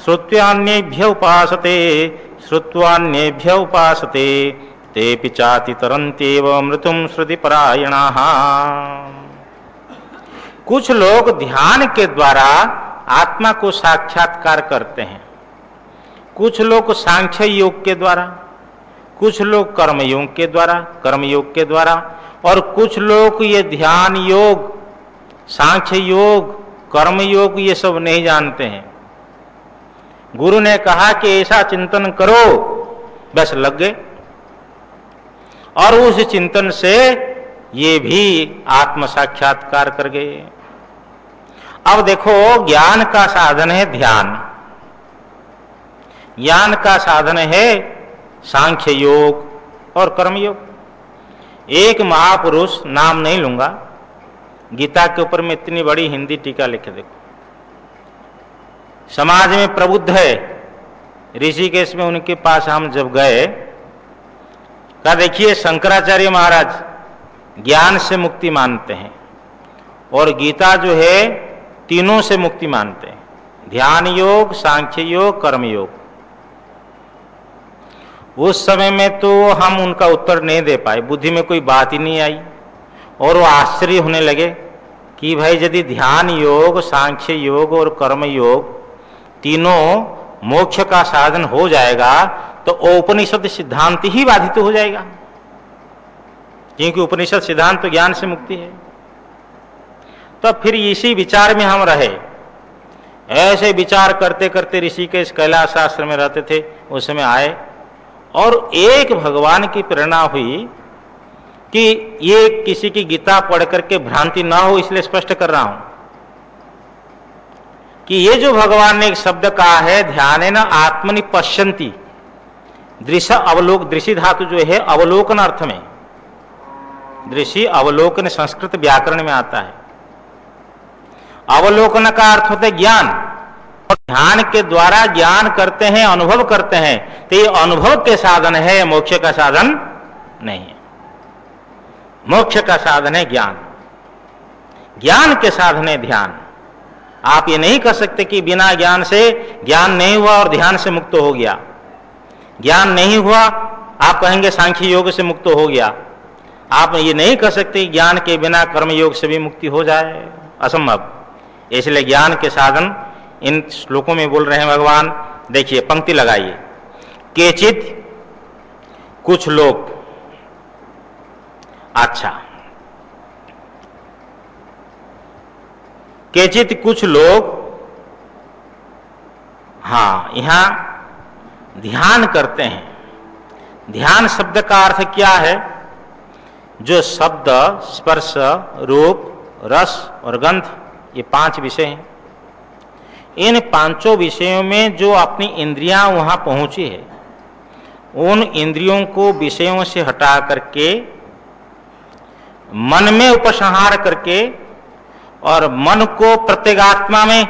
श्रुत्वान्येभ्य उपासते श्रुत्वान्येभ्य उपासते तेऽपि चातितरन्त्येव मृत्युं श्रुतिपरायणाः। कुछ लोग ध्यान के द्वारा आत्मा को साक्षात्कार करते हैं, कुछ लोग सांख्य योग के द्वारा, कुछ लोग कर्मयोग के द्वारा, और कुछ लोग ये ध्यान योग, सांख्य योग, कर्मयोग ये सब नहीं जानते हैं। गुरु ने कहा कि ऐसा चिंतन करो, बस लग गए और उस चिंतन से ये भी आत्म साक्षात्कार कर गए। अब देखो, ज्ञान का साधन है ध्यान, ज्ञान का साधन है सांख्य योग और कर्म योग। एक महापुरुष, नाम नहीं लूंगा, गीता के ऊपर में इतनी बड़ी हिंदी टीका लिखे, देखो, समाज में प्रबुद्ध है। ऋषिकेश में उनके पास हम जब गए, कहा देखिए शंकराचार्य महाराज ज्ञान से मुक्ति मानते हैं और गीता जो है तीनों से मुक्ति मानते हैं, ध्यान योग, सांख्य योग, कर्म योग। उस समय में तो हम उनका उत्तर नहीं दे पाए, बुद्धि में कोई बात ही नहीं आई, और वो आश्चर्य होने लगे कि भाई यदि ध्यान योग, सांख्य योग और कर्म योग तीनों मोक्ष का साधन हो जाएगा तो उपनिषद सिद्धांत ही बाधित हो जाएगा, क्योंकि उपनिषद सिद्धांत तो ज्ञान से मुक्ति है। तो फिर इसी विचार में हम रहे, ऐसे विचार करते करते ऋषिकेश कैलाश आश्रम में रहते थे, उस समय आए और एक भगवान की प्रेरणा हुई कि ये किसी की गीता पढ़ करके भ्रांति ना हो, इसलिए स्पष्ट कर रहा हूं कि ये जो भगवान ने एक शब्द कहा है, ध्यानेन आत्मनि पश्यन्ति, दृश्य धातु जो है अवलोकन अर्थ में, दृश्य अवलोकन संस्कृत व्याकरण में आता है। अवलोकन का अर्थ होता है ज्ञान, और ध्यान के द्वारा ज्ञान करते हैं, अनुभव करते हैं, तो ये अनुभव के साधन है, मोक्ष का साधन नहीं है। मोक्ष का साधन है ज्ञान, ज्ञान के साधन है ध्यान। आप ये नहीं कह सकते कि बिना ज्ञान से, ज्ञान नहीं हुआ और ध्यान से मुक्त हो गया, ज्ञान नहीं हुआ आप कहेंगे सांख्य योग से मुक्त हो गया। आप ये नहीं कह सकते ज्ञान के बिना कर्म योग से भी मुक्ति हो जाए, असंभव। इसलिए ज्ञान के साधन इन श्लोकों में बोल रहे हैं भगवान। देखिए पंक्ति लगाइए, केचित कुछ लोग, अच्छा, केचित कुछ लोग, हाँ, यहां ध्यान करते हैं। ध्यान शब्द का अर्थ क्या है? जो शब्द, स्पर्श, रूप, रस और गंध, ये 5 विषय हैं। इन 5 विषयों में जो अपनी इंद्रियां वहां पहुंची है, उन इंद्रियों को विषयों से हटा करके मन में उपसंहार करके और मन को प्रत्येगात्मा में,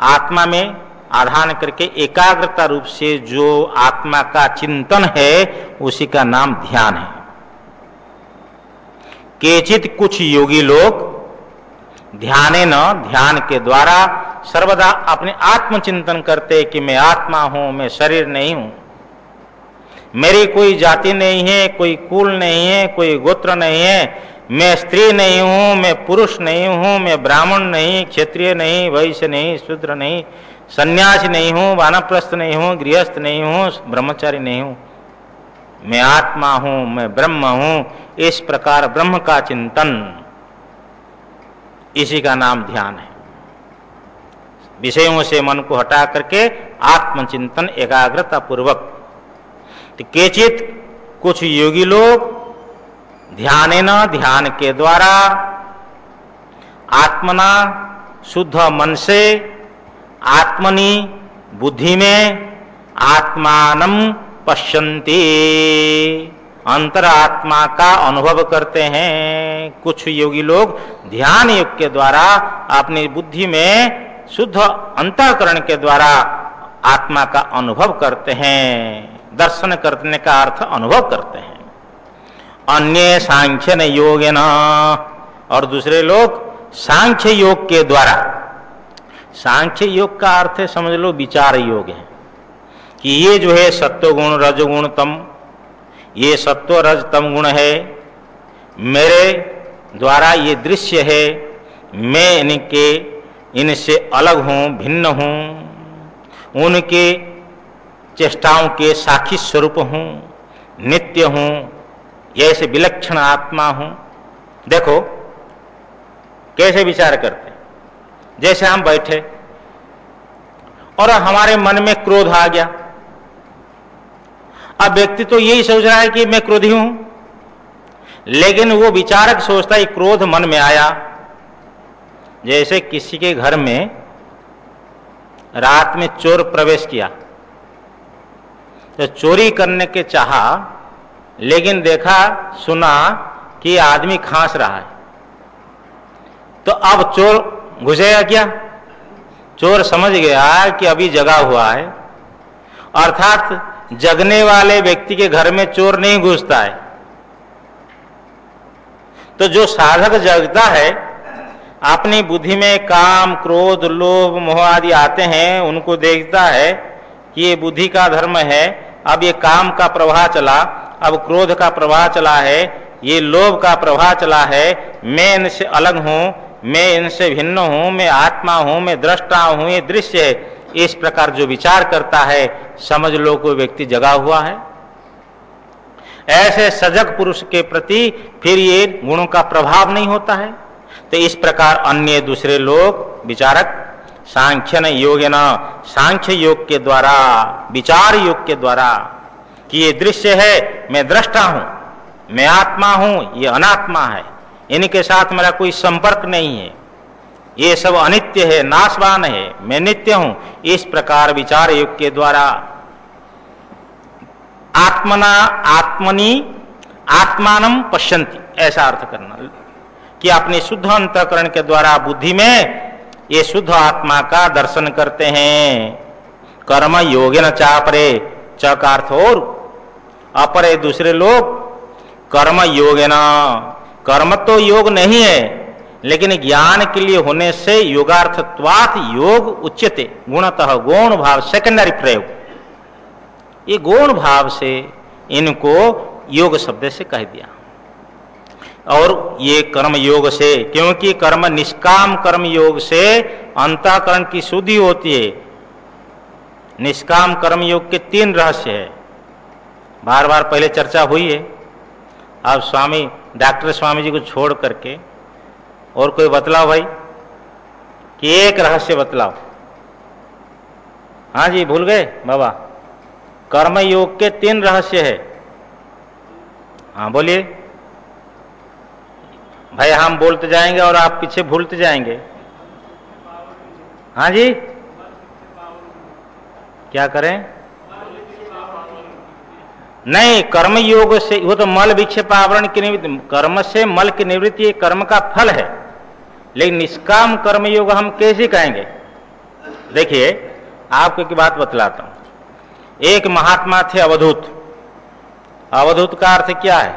आत्मा में आधान करके एकाग्रता रूप से जो आत्मा का चिंतन है, उसी का नाम ध्यान है। केचित कुछ योगी लोग ध्यानेन, ध्यान के द्वारा सर्वदा अपने आत्मचिंतन करते कि मैं आत्मा हूं, मैं शरीर नहीं हूं, मेरी कोई जाति नहीं है, कोई कुल नहीं है, कोई गोत्र नहीं है, मैं स्त्री नहीं हूं, मैं पुरुष नहीं हूं, मैं ब्राह्मण नहीं, क्षत्रिय नहीं, वैश्य नहीं, शूद्र नहीं, सन्यासी नहीं हूं, वानप्रस्थ नहीं हूं, गृहस्थ नहीं हूं, ब्रह्मचारी नहीं हूं, मैं आत्मा हूं, मैं ब्रह्म हूं। इस प्रकार ब्रह्म का चिंतन, इसी का नाम ध्यान है। विषयों से मन को हटा करके आत्मचिंतन एकाग्रता पूर्वक। तो केचित कुछ योगी लोग ध्यानेन, ध्यान के द्वारा, आत्मना, शुद्ध मन से, आत्मनि, बुद्धि में, आत्मानं पश्यन्ति, अंतरात्मा का अनुभव करते हैं। कुछ योगी लोग ध्यान योग के द्वारा अपनी बुद्धि में शुद्ध अंतःकरण के द्वारा आत्मा का अनुभव करते हैं। दर्शन करने का अर्थ अनुभव करते हैं। अन्य सांख्यन योगेन, और दूसरे लोग सांख्य योग के द्वारा, सांख्य योग का अर्थ है समझ लो विचार योग है कि ये जो है सत्वगुण, रजगुण, तम, ये सत्व रज तम गुण है, मेरे द्वारा ये दृश्य है, मैं इनसे अलग हूं, भिन्न हूं, उनके चेष्टाओं के साक्षी स्वरूप हूं, नित्य हूं, ऐसे विलक्षण आत्मा हूं। देखो कैसे विचार करते, जैसे हम बैठे और हमारे मन में क्रोध आ गया। अब व्यक्ति तो यही सोच रहा है कि मैं क्रोधी हूं, लेकिन वो विचारक सोचता है क्रोध मन में आया। जैसे किसी के घर में रात में चोर प्रवेश किया, तो चोरी करने के चाहा, लेकिन देखा सुना कि आदमी खांस रहा है, तो अब चोर घुसेगा क्या? चोर समझ गया कि अभी जगा हुआ है, अर्थात जगने वाले व्यक्ति के घर में चोर नहीं घुसता है। तो जो साधक जगता है, अपनी बुद्धि में काम, क्रोध, लोभ, मोह आदि आते हैं, उनको देखता है कि ये बुद्धि का धर्म है, अब ये काम का प्रवाह चला, अब क्रोध का प्रवाह चला है, ये लोभ का प्रवाह चला है, मैं इनसे अलग हूं, मैं इनसे भिन्न हूं, मैं आत्मा हूं, मैं दृष्टा हूं, ये दृश्य है, इस प्रकार जो विचार करता है, समझ लो कोई व्यक्ति जगा हुआ है। ऐसे सजग पुरुष के प्रति फिर ये गुणों का प्रभाव नहीं होता है। तो इस प्रकार अन्य दूसरे लोग विचारक सांख्य न योग न, सांख्य योग के द्वारा, विचार योग के द्वारा कि ये दृश्य है, मैं दृष्टा हूं, मैं आत्मा हूं, ये अनात्मा है, इनके साथ मेरा कोई संपर्क नहीं है, ये सब अनित्य है, नाशवान है, मैं नित्य हूं, इस प्रकार विचार योग के द्वारा आत्मना आत्मनि आत्मानम पश्यन्ति, ऐसा अर्थ करना कि अपने शुद्ध अंतःकरण के द्वारा बुद्धि में ये शुद्ध आत्मा का दर्शन करते हैं। कर्म योगेन चापरे, च का अर्थ और अपरे दूसरे लोग कर्म योगेन, कर्म तो योग नहीं है, लेकिन ज्ञान के लिए होने से योगार्थत्वात् योग उच्यते, गुणतः गौण भाव सेकेंडरी प्रयोग, ये गौण भाव से इनको योग शब्द से कह दिया। और ये कर्म योग से, क्योंकि कर्म निष्काम कर्म योग से अंतःकरण की शुद्धि होती है। निष्काम कर्म योग के 3 रहस्य है, बार बार पहले चर्चा हुई है। अब स्वामी डॉक्टर स्वामी जी को छोड़ करके और कोई बतलाओ भाई कि एक रहस्य बतलाओ। हाँ जी, भूल गए बाबा? कर्म योग के 3 रहस्य है। हाँ बोलिए भाई, हम बोलते जाएंगे और आप पीछे भूलते जाएंगे। हाँ जी, क्या करें? नहीं, कर्म योग से वो तो मल विक्षेप आवरण की निवृत्ति, कर्म से मल की निवृत्ति ये कर्म का फल है, लेकिन निष्काम कर्म योग हम कैसे कहेंगे? देखिए, आपको एक बात बतलाता हूं। एक महात्मा थे अवधूत। अवधूत का अर्थ क्या है?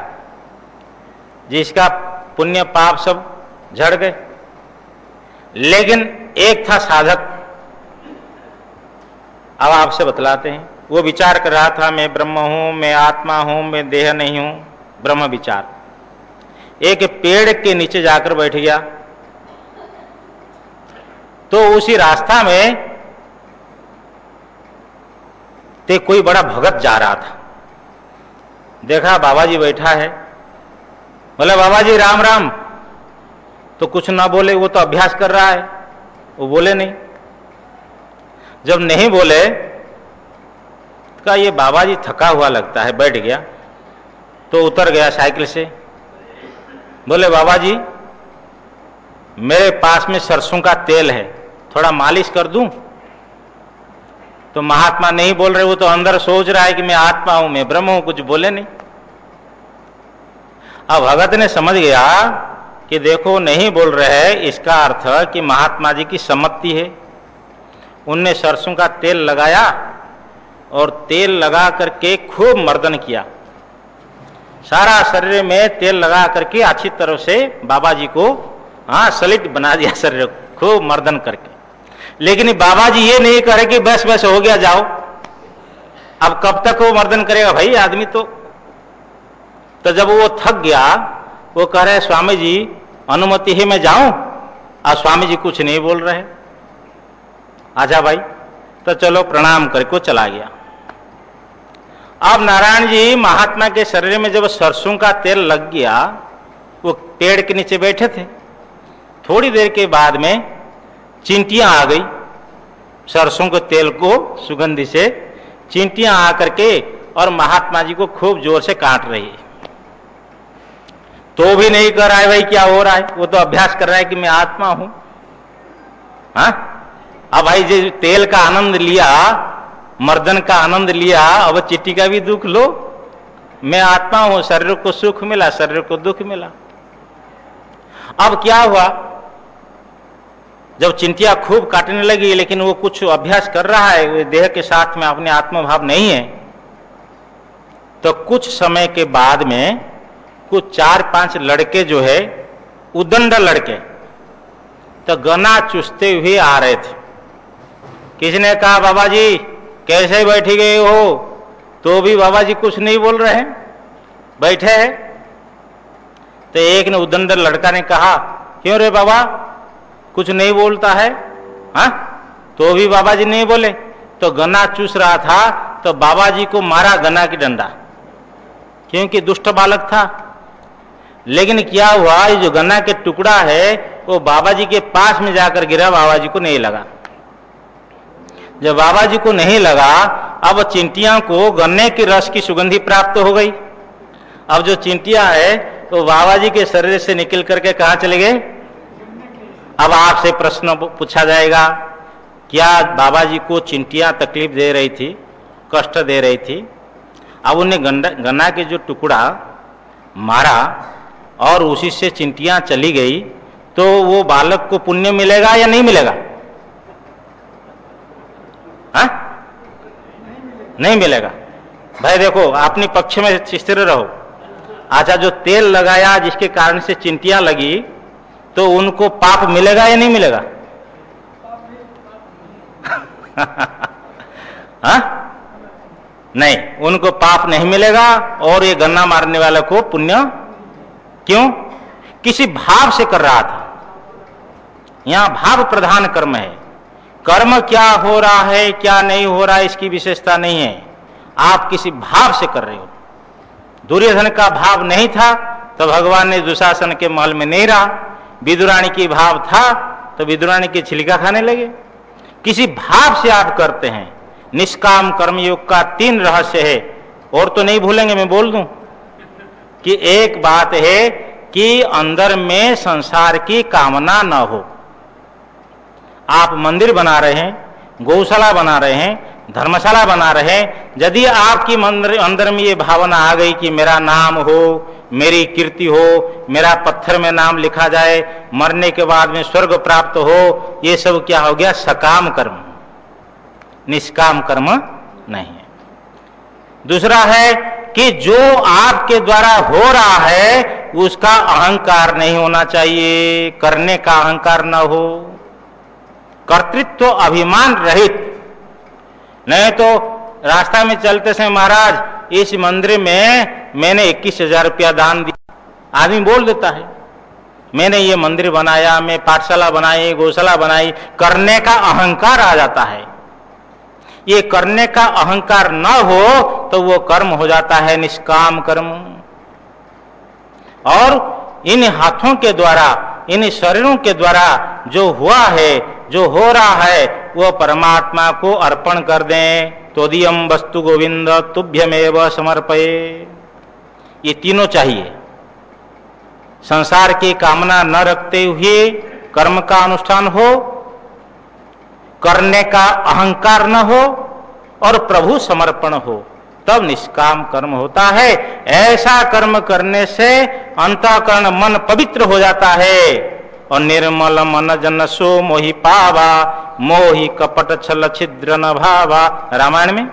जिसका पुण्य पाप सब झड़ गए। लेकिन एक था साधक, अब आपसे बतलाते हैं। वो विचार कर रहा था, मैं ब्रह्म हूं, मैं आत्मा हूं, मैं देह नहीं हूं, ब्रह्म विचार। एक पेड़ के नीचे जाकर बैठ गया। तो उसी रास्ता में ते कोई बड़ा भगत जा रहा था। देखा बाबा जी बैठा है, बोले बाबा जी राम राम। तो कुछ ना बोले, वो तो अभ्यास कर रहा है, वो बोले नहीं। जब नहीं बोले का ये बाबा जी थका हुआ लगता है, बैठ गया। तो उतर गया साइकिल से, बोले बाबा जी मेरे पास में सरसों का तेल है, थोड़ा मालिश कर दूं? तो महात्मा नहीं बोल रहे, वो तो अंदर सोच रहा है कि मैं आत्मा हूं, मैं ब्रह्म हूं, कुछ बोले नहीं। अब भगत ने समझ गया कि देखो नहीं बोल रहे, इसका अर्थ कि महात्मा जी की सम्मति है। उनने सरसों का तेल लगाया और तेल लगा करके खूब मर्दन किया। सारा शरीर में तेल लगा करके अच्छी तरह से बाबा जी को सलिट बना दिया शरीर, खूब मर्दन करके। लेकिन बाबा जी ये नहीं करे कि बस बस हो गया जाओ। अब कब तक वो मर्दन करेगा भाई आदमी? तो जब वो थक गया, वो कह रहे स्वामी जी अनुमति है मैं जाऊं? और स्वामी जी कुछ नहीं बोल रहे। आजा भाई, तो चलो प्रणाम करके चला गया। अब नारायण जी महात्मा के शरीर में जब सरसों का तेल लग गया, वो पेड़ के नीचे बैठे थे। थोड़ी देर के बाद में चींटियां आ गई, सरसों के तेल को सुगंधी से चींटियां आकर के और महात्मा जी को खूब जोर से काट रही है। तो भी नहीं कर रहा है भाई क्या हो रहा है, वो तो अभ्यास कर रहा है कि मैं आत्मा हूं। हाँ, अब भाई जो तेल का आनंद लिया, मर्दन का आनंद लिया, अब चिट्टी का भी दुख लो। मैं आत्मा हूं, शरीर को सुख मिला, शरीर को दुख मिला। अब क्या हुआ, जब चिंटिया खूब काटने लगी लेकिन वो कुछ अभ्यास कर रहा है, वो देह के साथ में अपने आत्मभाव नहीं है, तो कुछ समय के बाद में कुछ 4-5 लड़के जो है, उदंड लड़के, तो गना चूसते हुए आ रहे थे। किसने कहा बाबा जी कैसे बैठी गए हो, तो भी बाबा जी कुछ नहीं बोल रहे हैं, बैठे हैं। तो एक ने उदंड लड़का ने कहा क्यों रे बाबा कुछ नहीं बोलता है, हाँ? तो भी बाबा जी नहीं बोले। तो गन्ना चूस रहा था तो बाबा जी को मारा गन्ना की डंडा, क्योंकि दुष्ट बालक था। लेकिन क्या हुआ, ये जो गन्ना के टुकड़ा है वो बाबा जी के पास में जाकर गिरा, बाबा जी को नहीं लगा। जब बाबा जी को नहीं लगा, अब चिंटियां को गन्ने की रस की सुगंधी प्राप्त हो गई। अब जो चिंटियां है तो बाबा जी के शरीर से निकल करके कहां चले गए। अब आपसे प्रश्न पूछा जाएगा, क्या बाबा जी को चिंटियां तकलीफ दे रही थी, कष्ट दे रही थी? अब उन्हें गन्ना के जो टुकड़ा मारा और उसी से चिंटियां चली गई, तो वो बालक को पुण्य मिलेगा या नहीं मिलेगा? हाँ? नहीं मिलेगा। भाई देखो, अपने पक्ष में स्थिर रहो। अच्छा, जो तेल लगाया जिसके कारण से चिंटियां लगी, तो उनको पाप मिलेगा या नहीं मिलेगा? हाँ? नहीं, उनको पाप नहीं मिलेगा। और ये गन्ना मारने वाले को पुण्य, क्यों? किसी भाव से कर रहा था। यहां भाव प्रधान कर्म है। कर्म क्या हो रहा है क्या नहीं हो रहा है इसकी विशेषता नहीं है, आप किसी भाव से कर रहे हो। दुर्योधन का भाव नहीं था तो भगवान ने दुशासन के महल में नहीं रहा। विदुरानी की भाव था तो विदुरानी की छिलका खाने लगे। किसी भाव से आप करते हैं। निष्काम कर्मयोग का 3 रहस्य है, और तो नहीं भूलेंगे, मैं बोल दूं कि एक बात है कि अंदर में संसार की कामना न हो। आप मंदिर बना रहे हैं, गौशाला बना रहे हैं, धर्मशाला बना रहे हैं, यदि आपकी अंदर में ये भावना आ गई कि मेरा नाम हो, मेरी कीर्ति हो, मेरा पत्थर में नाम लिखा जाए, मरने के बाद में स्वर्ग प्राप्त हो, ये सब क्या हो गया? सकाम कर्म, निष्काम कर्म नहीं है। दूसरा है कि जो आपके द्वारा हो रहा है उसका अहंकार नहीं होना चाहिए, करने का अहंकार न हो, कर्तृत्व अभिमान रहित। नहीं तो रास्ता में चलते समय महाराज इस मंदिर में मैंने 21,000 रुपया दान दिया, आदमी बोल देता है मैंने ये मंदिर बनाया, मैं पाठशाला बनाई, गौशाला बनाई, करने का अहंकार आ जाता है। ये करने का अहंकार न हो तो वो कर्म हो जाता है निष्काम कर्म। और इन हाथों के द्वारा, इन शरीरों के द्वारा जो हुआ है, जो हो रहा है, वो परमात्मा को अर्पण कर दें। तोदियम वस्तु गोविंद तुभ्यमेव समर्पये। ये तीनों चाहिए। संसार की कामना न रखते हुए कर्म का अनुष्ठान हो, करने का अहंकार न हो, और प्रभु समर्पण हो, तब निष्काम कर्म होता है। ऐसा कर्म करने से अंतःकरण मन पवित्र हो जाता है। और निर्मल मन जन सो मोहि पावा, मोहि कपट छल छिद्र न भावा। रामायण में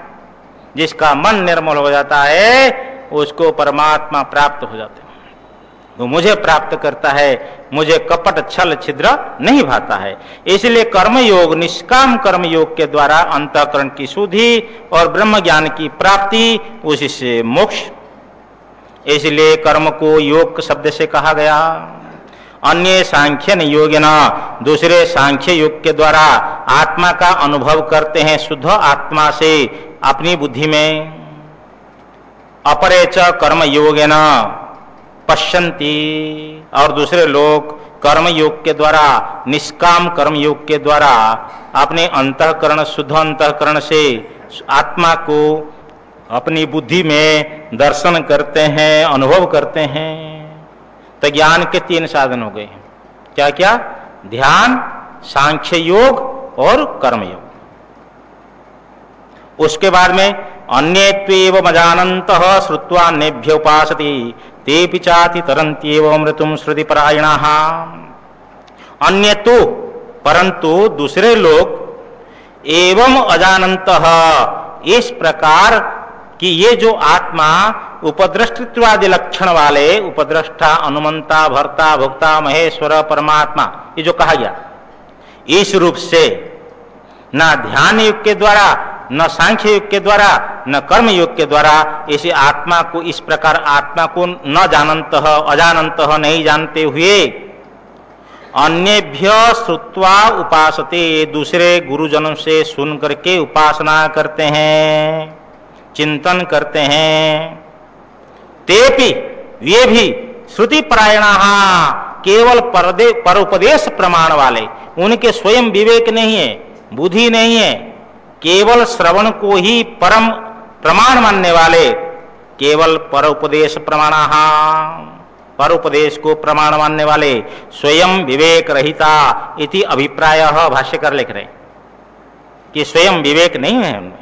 जिसका मन निर्मल हो जाता है उसको परमात्मा प्राप्त हो जाते हैं। वो मुझे प्राप्त करता है, मुझे कपट छल छिद्र नहीं भाता है। इसलिए कर्मयोग, निष्काम कर्मयोग के द्वारा अंतःकरण की शुद्धि और ब्रह्म ज्ञान की प्राप्ति, उसी से मोक्ष। इसलिए कर्म को योग शब्द से कहा गया। अन्य सांख्यन योगिना, दूसरे सांख्य योग के द्वारा आत्मा का अनुभव करते हैं शुद्ध आत्मा से अपनी बुद्धि में। अपरे च कर्म योगेन पश्यन्ति, और दूसरे लोग कर्म योग के द्वारा, निष्काम कर्म योग के द्वारा अपने अंतःकरण, शुद्ध अंतःकरण से आत्मा को अपनी बुद्धि में दर्शन करते हैं, अनुभव करते हैं। तो ज्ञान के 3 साधन हो गए हैं। क्या क्या? ध्यान, सांख्य योग और कर्म योग। उसके बाद में अन्येत्वेव मजानन्तः श्रुत्वा अन्येभ्य उपासति तेपि चाति तरन्त्येव मृत्युम श्रुतिपरायणाः। अन्य तो परंतु दूसरे लोग एवं अजानन्तः इस प्रकार कि ये जो आत्मा उपद्रष्टृत्वादि लक्षण वाले उपद्रष्टा अनुमंता भर्ता भोक्ता महेश्वर परमात्मा ये जो कहा गया इस रूप से न ध्यान युग के द्वारा न सांख्य युग के द्वारा न कर्म युग के द्वारा इसे आत्मा को इस प्रकार आत्मा को न जानन्तः अजानन्तः नहीं जानते हुए अन्येभ्य श्रुत्वा उपासते दूसरे गुरुजनों से सुन करके उपासना करते हैं चिंतन करते हैं। तेपि वे भी श्रुति परायणाः केवल परोपदेश प्रमाण वाले उनके स्वयं विवेक नहीं है बुद्धि नहीं है केवल श्रवण को ही परम प्रमाण मानने वाले केवल परोपदेश प्रमाणाः परोपदेश को प्रमाण मानने वाले स्वयं विवेक रहिता इति अभिप्राय भाष्यकार लिख रहे कि स्वयं विवेक नहीं है उनमें।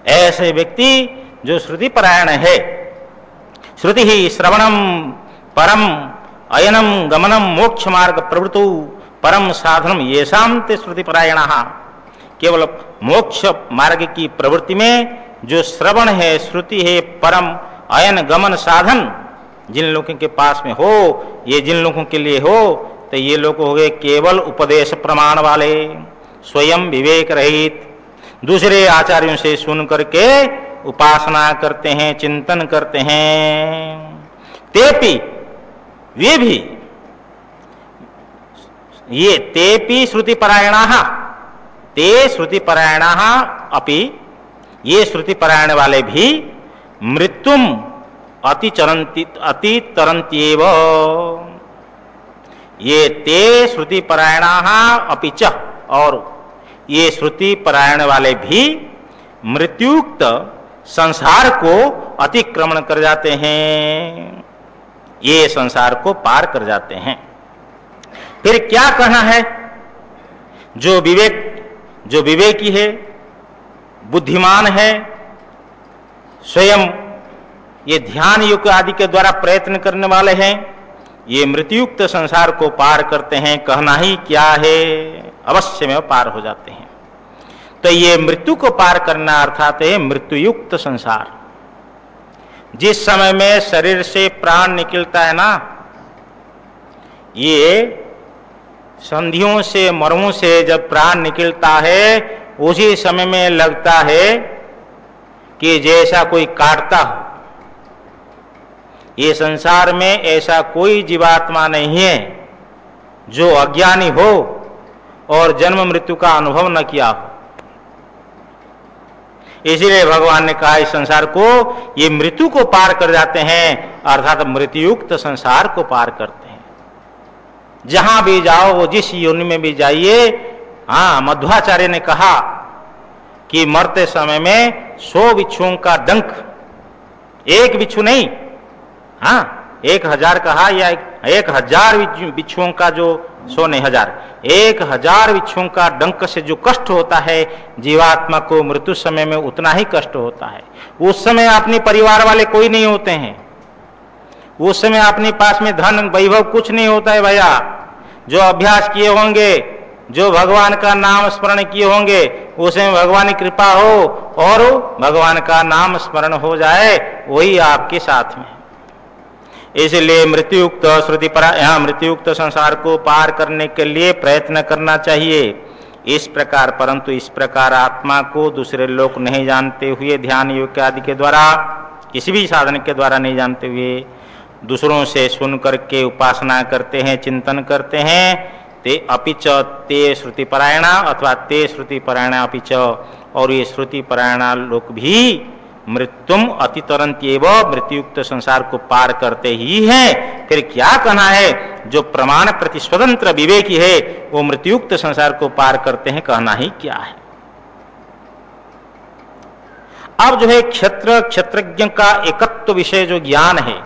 ऐसे व्यक्ति जो श्रुति परायण है श्रुति ही श्रवणम परम अयनम गमनम मोक्ष मार्ग प्रवृत्तु परम साधनम येषां ते श्रुति परायणाः केवल मोक्ष मार्ग की प्रवृत्ति में जो श्रवण है श्रुति है परम अयन गमन साधन जिन लोगों के पास में हो ये जिन लोगों के लिए हो तो ये लोग हो गए केवल उपदेश प्रमाण वाले स्वयं विवेक रहित दूसरे आचार्यों से सुन करके उपासना करते हैं चिंतन करते हैं। तेपि वे भी ये तेपि श्रुति परायणाः ते श्रुति परायणाः अपि ये श्रुति परायण वाले भी मृत्युम अति तरन्त्येव ये ते श्रुति परायणाः अपि च और ये श्रुति परायण वाले भी मृत्युक्त संसार को अतिक्रमण कर जाते हैं ये संसार को पार कर जाते हैं। फिर क्या कहना है जो विवेकी है बुद्धिमान है स्वयं ये ध्यान युग आदि के द्वारा प्रयत्न करने वाले हैं ये मृत्युयुक्त संसार को पार करते हैं कहना ही क्या है अवश्य में पार हो जाते हैं। तो ये मृत्यु को पार करना अर्थात है मृत्युयुक्त संसार जिस समय में शरीर से प्राण निकलता है ना ये संधियों से मर्मों से जब प्राण निकलता है उसी समय में लगता है कि जैसा कोई काटता हो। ये संसार में ऐसा कोई जीवात्मा नहीं है जो अज्ञानी हो और जन्म मृत्यु का अनुभव न किया हो। इसीलिए भगवान ने कहा इस संसार को ये मृत्यु को पार कर जाते हैं अर्थात मृत्युयुक्त संसार को पार करते हैं। जहां भी जाओ वो जिस योनि में भी जाइए। हाँ मध्वाचार्य ने कहा कि मरते समय में 100 बिच्छुओं का डंक एक बिच्छू नहीं हाँ 1000 कहा या 1000 बिच्छुओं का जो 100 नहीं 1000 1000 बिच्छुओं का डंक से जो कष्ट होता है जीवात्मा को मृत्यु समय में उतना ही कष्ट होता है। उस समय अपने परिवार वाले कोई नहीं होते हैं उस समय अपने पास में धन वैभव कुछ नहीं होता है भैया। जो अभ्यास किए होंगे जो भगवान का नाम स्मरण किए होंगे उसमें भगवान की कृपा हो और भगवान का नाम स्मरण हो जाए वही आपके साथ में। इसलिए मृत्युयुक्त मृत्युयुक्त संसार को पार करने के लिए प्रयत्न करना चाहिए इस प्रकार। परंतु इस प्रकार आत्मा को दूसरे लोग नहीं जानते हुए ध्यान योग आदि के द्वारा किसी भी साधन के द्वारा नहीं जानते हुए दूसरों से सुन करके उपासना करते हैं चिंतन करते हैं। ते अपिच ते श्रुति परायणा अथवा ते श्रुति परायणा अपिच और ये श्रुति परायणा लोग भी मृत्युम अतितरन्त्येव मृत्युयुक्त संसार को पार करते ही हैं। फिर क्या कहना है जो प्रमाण प्रति स्वतंत्र विवेकी है वो मृत्युयुक्त संसार को पार करते हैं कहना ही क्या है। अब जो है क्षेत्रज्ञ का एकत्व विषय जो ज्ञान है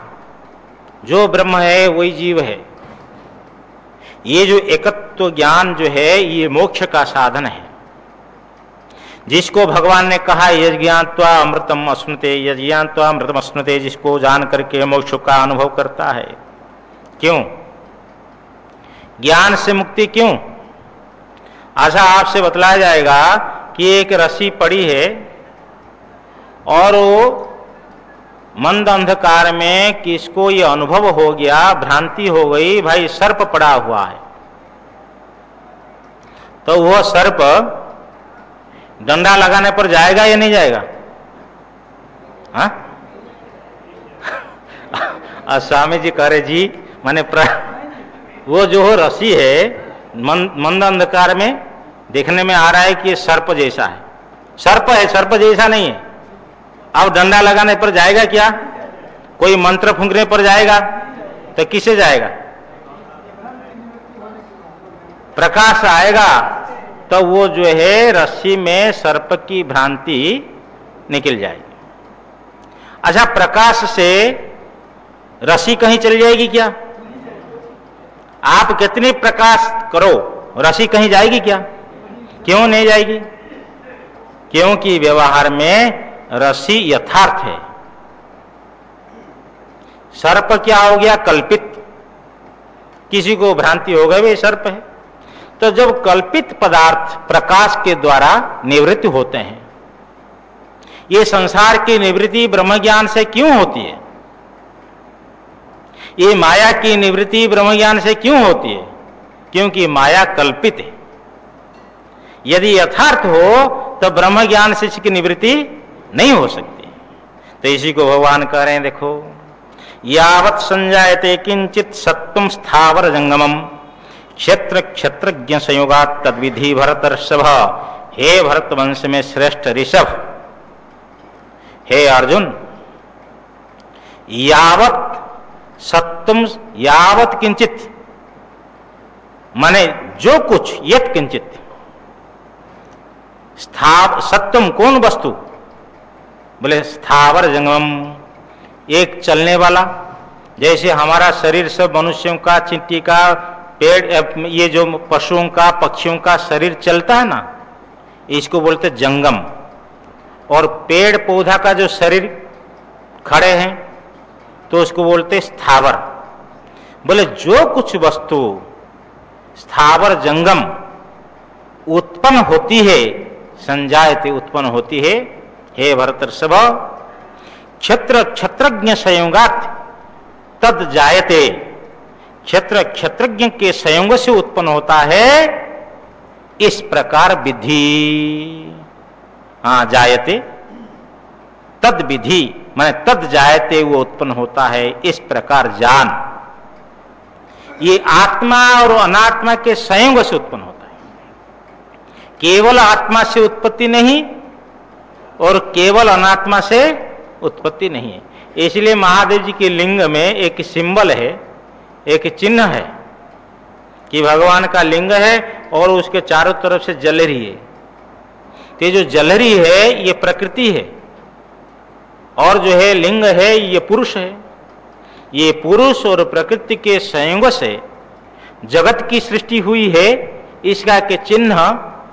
जो ब्रह्म है वही जीव है। ये जो एकत्व ज्ञान जो है ये मोक्ष का साधन है। जिसको भगवान ने कहा यज्ञात्वा अमृतम अश्नुते, यज्ञात्वा अमृतम अश्नुते, जिसको जान करके मोक्ष का अनुभव करता है। क्यों? ज्ञान से मुक्ति क्यों? ऐसा आपसे बतलाया जाएगा कि एक रस्सी पड़ी है और वो मंद अंधकार में किसको ये अनुभव हो गया, भ्रांति हो गई, भाई सर्प पड़ा हुआ है, तो वह सर्प डंडा लगाने पर जाएगा या नहीं जाएगा? हाँ? स्वामी जी कह रहे जी माने वो जो रस्सी है मंद अंधकार में देखने में आ रहा है कि ये सर्प जैसा है, सर्प है, सर्प जैसा नहीं है। अब डंडा लगाने पर जाएगा क्या? कोई मंत्र फूंकने पर जाएगा तो किसे जाएगा? प्रकाश आएगा तो वो जो है रस्सी में सर्प की भ्रांति निकल जाएगी। अच्छा, प्रकाश से रस्सी कहीं चली जाएगी क्या? आप कितने प्रकाश करो, रस्सी कहीं जाएगी क्या? क्यों नहीं जाएगी? क्योंकि व्यवहार में रस्सी यथार्थ है। सर्प क्या हो गया? कल्पित। किसी को भ्रांति हो गई वे सर्प है। तो जब कल्पित पदार्थ प्रकाश के द्वारा निवृत्त होते हैं, ये संसार की निवृत्ति ब्रह्म ज्ञान से क्यों होती है? ये माया की निवृत्ति ब्रह्म ज्ञान से क्यों होती है? क्योंकि माया कल्पित है। यदि यथार्थ हो तो ब्रह्म ज्ञान से इसकी निवृत्ति नहीं हो सकती। तो इसी को भगवान कह रहे हैं, देखो, यावत् संजायते किंचित सत्वं स्थावर जंगमम क्षेत्र क्षेत्रज्ञ संयोगात् तद्विधि भरतर्षभ। हे भरत वंश में श्रेष्ठ ऋषभ, हे अर्जुन, यावत् सत्वम, यावत् किंचित माने जो कुछ, यत् किंचित, सत्वम कौन वस्तु? बोले स्थावर जंगम, एक चलने वाला, जैसे हमारा शरीर सब मनुष्यों का, चींटी का, पेड़, ये जो पशुओं का, पक्षियों का शरीर चलता है ना, इसको बोलते जंगम। और पेड़ पौधा का जो शरीर खड़े हैं तो उसको बोलते स्थावर। बोले जो कुछ वस्तु स्थावर जंगम उत्पन्न होती है, संजायते उत्पन्न होती है, हे भरतर्षभ, क्षेत्र क्षेत्रज्ञ संयोगात् तद जायते, क्षेत्र क्षेत्रज्ञ के संयोग से उत्पन्न होता है, इस प्रकार विधि। हाँ, जायते तद विधि माने तद जायते, वो उत्पन्न होता है, इस प्रकार जान। ये आत्मा और अनात्मा के संयोग से उत्पन्न होता है। केवल आत्मा से उत्पत्ति नहीं और केवल अनात्मा से उत्पत्ति नहीं है। इसलिए महादेव जी के लिंग में एक सिंबल है, एक चिन्ह है कि भगवान का लिंग है और उसके चारों तरफ से जलहरी है। तो जो जलहरी है ये प्रकृति है और जो है लिंग है ये पुरुष है। ये पुरुष और प्रकृति के संयोग से जगत की सृष्टि हुई है, इसका के चिन्ह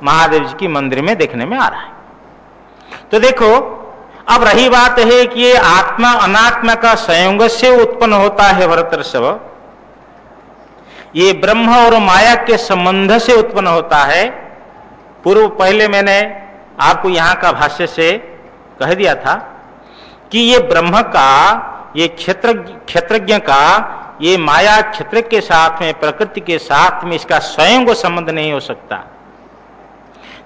महादेव जी की मंदिर में देखने में आ रहा है। तो देखो, अब रही बात है कि ये आत्मा अनात्मा का संयोग से उत्पन्न होता है भरतर्षभ, ये ब्रह्म और माया के संबंध से उत्पन्न होता है। पूर्व पहले मैंने आपको यहां का भाष्य से कह दिया था कि ये ब्रह्म का, ये क्षेत्रज्ञ का, ये माया क्षेत्र के साथ में, प्रकृति के साथ में इसका स्वयं संबंध नहीं हो सकता।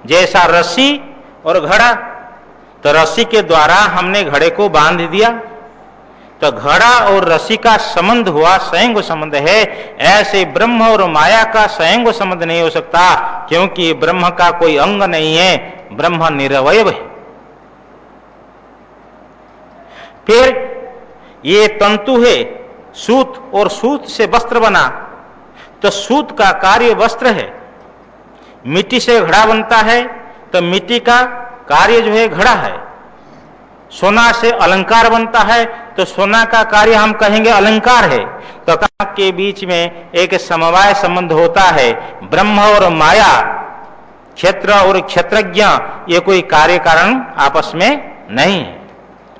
जैसा रस्सी और घड़ा, तो रस्सी के द्वारा हमने घड़े को बांध दिया तो घड़ा और रस्सी का संबंध हुआ, स्वयं संबंध है। ऐसे ब्रह्म और माया का स्वयं संबंध नहीं हो सकता, क्योंकि ब्रह्म का कोई अंग नहीं है, ब्रह्म निरवय है। फिर ये तंतु है सूत, और सूत से वस्त्र बना, तो सूत का कार्य वस्त्र है। मिट्टी से घड़ा बनता है तो मिट्टी का कार्य जो है घड़ा है। सोना से अलंकार बनता है तो सोना का कार्य हम कहेंगे अलंकार है। तो के बीच में एक समवाय संबंध होता है। ब्रह्म और माया क्षेत्र और क्षेत्रज्ञ ये कोई कार्य कारण आपस में नहीं है,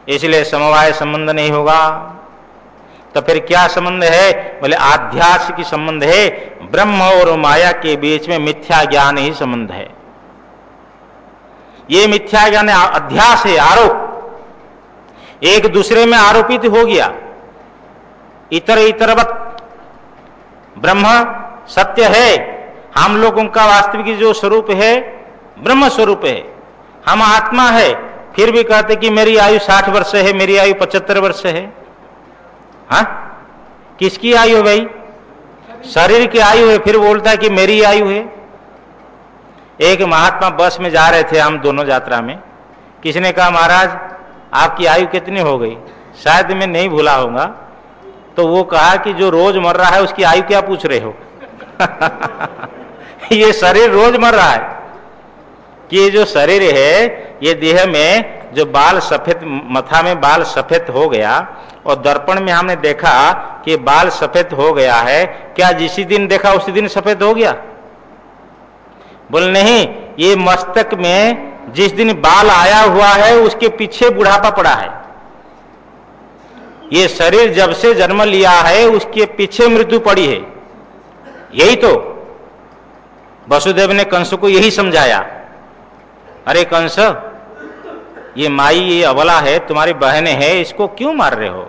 इसलिए समवाय संबंध नहीं होगा। तो फिर क्या संबंध है? बोले आध्यास की संबंध है, ब्रह्म और माया के बीच में मिथ्या ज्ञान ही संबंध है। ये मिथ्या ज्ञान अध्यास है, आरोप, एक दूसरे में आरोपित हो गया। इतर इतरवत ब्रह्म सत्य है, हम लोगों का वास्तविक जो स्वरूप है ब्रह्म स्वरूप है, हम आत्मा है, फिर भी कहते कि मेरी आयु 60 वर्ष है, मेरी आयु 75 वर्ष है। हाँ, किसकी आयु है भाई? शरीर की आयु है, फिर बोलता है कि मेरी आयु है। एक महात्मा बस में जा रहे थे, हम दोनों यात्रा में, किसी ने कहा महाराज आपकी आयु कितनी हो गई? शायद मैं नहीं भूला होगा, तो वो कहा कि जो रोज मर रहा है उसकी आयु क्या पूछ रहे हो? ये शरीर रोज मर रहा है कि ये जो शरीर है, ये देह में जो बाल सफेद, मथा में बाल सफेद हो गया और दर्पण में हमने देखा कि बाल सफेद हो गया है, क्या जिसी दिन देखा उसी दिन सफेद हो गया? बोल नहीं, ये मस्तक में जिस दिन बाल आया हुआ है उसके पीछे बुढ़ापा पड़ा है। ये शरीर जब से जन्म लिया है उसके पीछे मृत्यु पड़ी है। यही तो वसुदेव ने कंस को यही समझाया, अरे कंस, ये माई ये अबला है, तुम्हारी बहनें हैं, इसको क्यों मार रहे हो?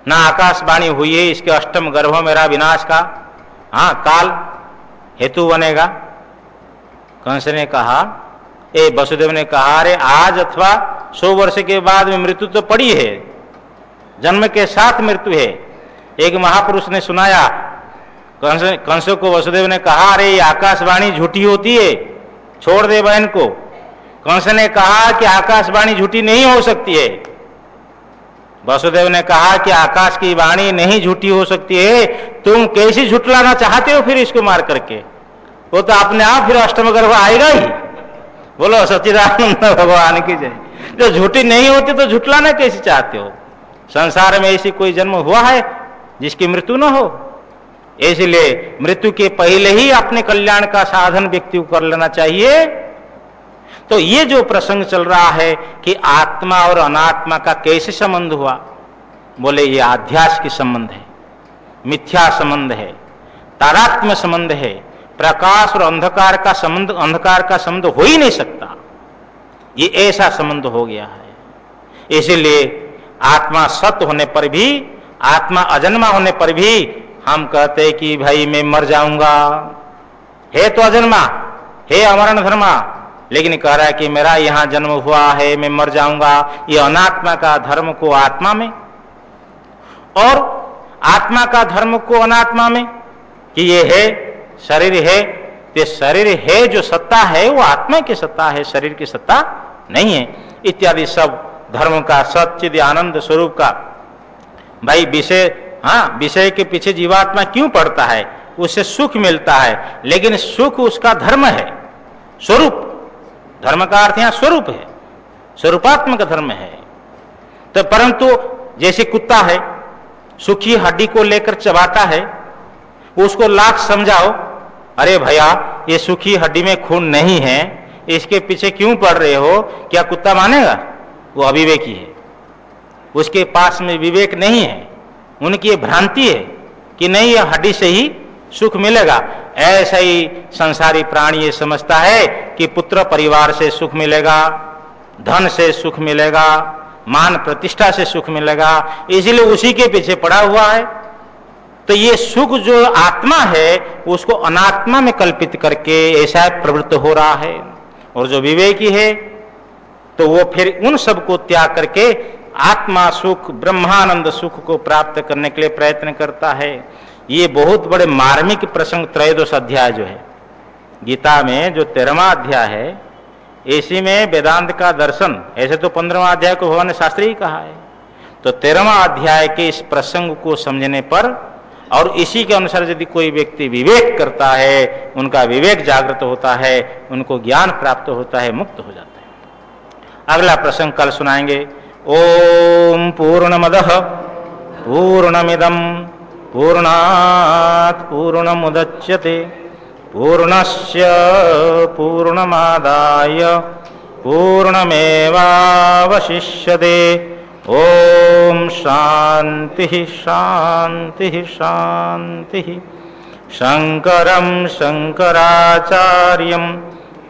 ना आकाशवाणी हुई है इसके अष्टम गर्भ मेरा विनाश का, हाँ काल हेतु बनेगा। कंस ने कहा, वसुदेव ने कहा, अरे आज अथवा 100 वर्ष के बाद में मृत्यु तो पड़ी है, जन्म के साथ मृत्यु है। एक महापुरुष ने सुनाया कंस को, वसुदेव ने कहा, अरे ये आकाशवाणी झूठी होती है, छोड़ दे बहन को। कंस ने कहा कि आकाशवाणी झूठी नहीं हो सकती है। वसुदेव ने कहा कि आकाश की वाणी नहीं झूठी हो सकती है, तुम कैसी झुटलाना चाहते हो फिर इसको मार करके? वो तो अपने आप फिर अष्टम गर्भ आएगा ही। बोलो सच्चिदानंद भगवान की जय। जो झूठी नहीं होती तो झुटलाना कैसे चाहते हो? संसार में ऐसी कोई जन्म हुआ है जिसकी मृत्यु न हो? इसलिए मृत्यु के पहले ही अपने कल्याण का साधन व्यक्ति को कर लेना चाहिए। तो ये जो प्रसंग चल रहा है कि आत्मा और अनात्मा का कैसे संबंध हुआ, बोले ये आध्यास की संबंध है, मिथ्या संबंध है, तादात्म्य संबंध है। प्रकाश और अंधकार का संबंध हो ही नहीं सकता, ये ऐसा संबंध हो गया है। इसलिए आत्मा सत्य होने पर भी, आत्मा अजन्मा होने पर भी हम कहते हैं कि भाई मैं मर जाऊंगा, है तो अजन्मा, है अमरण धर्मा, लेकिन कह रहा है कि मेरा यहां जन्म हुआ है, मैं मर जाऊंगा। ये अनात्मा का धर्म को आत्मा में और आत्मा का धर्म को अनात्मा में, कि ये है शरीर है, ये शरीर है जो सत्ता है वो आत्मा की सत्ता है, शरीर की सत्ता नहीं है, इत्यादि सब धर्म का सच्चिद आनंद स्वरूप का। भाई विषय, हाँ विषय के पीछे जीवात्मा क्यों पड़ता है? उससे सुख मिलता है, लेकिन सुख उसका धर्म है, स्वरूप। धर्म का अर्थ यहां स्वरूप है, स्वरूपात्मक धर्म है। तो परंतु जैसे कुत्ता है, सूखी हड्डी को लेकर चबाता है, उसको लाख समझाओ, अरे भैया ये सूखी हड्डी में खून नहीं है, इसके पीछे क्यों पड़ रहे हो? क्या कुत्ता मानेगा? वो अविवेकी है, उसके पास में विवेक नहीं है, उनकी भ्रांति है कि नहीं ये हड्डी से ही सुख मिलेगा। ऐसा ही संसारी प्राणी ये समझता है कि पुत्र परिवार से सुख मिलेगा, धन से सुख मिलेगा, मान प्रतिष्ठा से सुख मिलेगा, इसलिए उसी के पीछे पड़ा हुआ है। तो ये सुख जो आत्मा है उसको अनात्मा में कल्पित करके ऐसा प्रवृत्त हो रहा है। और जो विवेकी है तो वो फिर उन सब को त्याग करके आत्मा सुख, ब्रह्मानंद सुख को प्राप्त करने के लिए प्रयत्न करता है। ये बहुत बड़े मार्मिक प्रसंग, त्रयोदश अध्याय जो है गीता में, जो 13वां अध्याय है, इसी में वेदांत का दर्शन, ऐसे तो 15वां अध्याय को भगवान ने शास्त्री ही कहा है, तो 13वां अध्याय के इस प्रसंग को समझने पर और इसी के अनुसार यदि कोई व्यक्ति विवेक करता है, उनका विवेक जागृत होता है, उनको ज्ञान प्राप्त होता है, मुक्त हो जाता है। अगला प्रसंग कल सुनाएंगे। ओम पूर्णमदः पूर्णमिदं पूर्णात् पूर्णमुदच्यते पूर्णस्य पूर्णमादाय पूर्णमेवावशिष्यते। ओम शांति शांति शांति। शंकरं शंकराचार्यं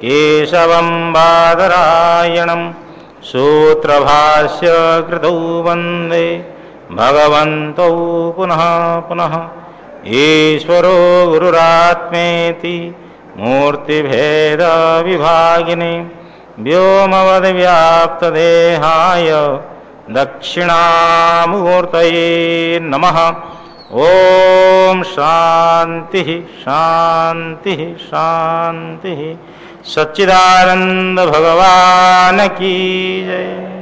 केशवं बादरायणं सूत्रभाष्य कृतौ वन्दे भगवन्तौ पुनः पुनः। ईश्वरो गुरुरात्मेति मूर्तिभेद विभागिने व्योमवद्व्याप्तदेहाय दक्षिणामूर्तये नमः। ओम शांति शांति शांति। सच्चिदानंद भगवान की जय।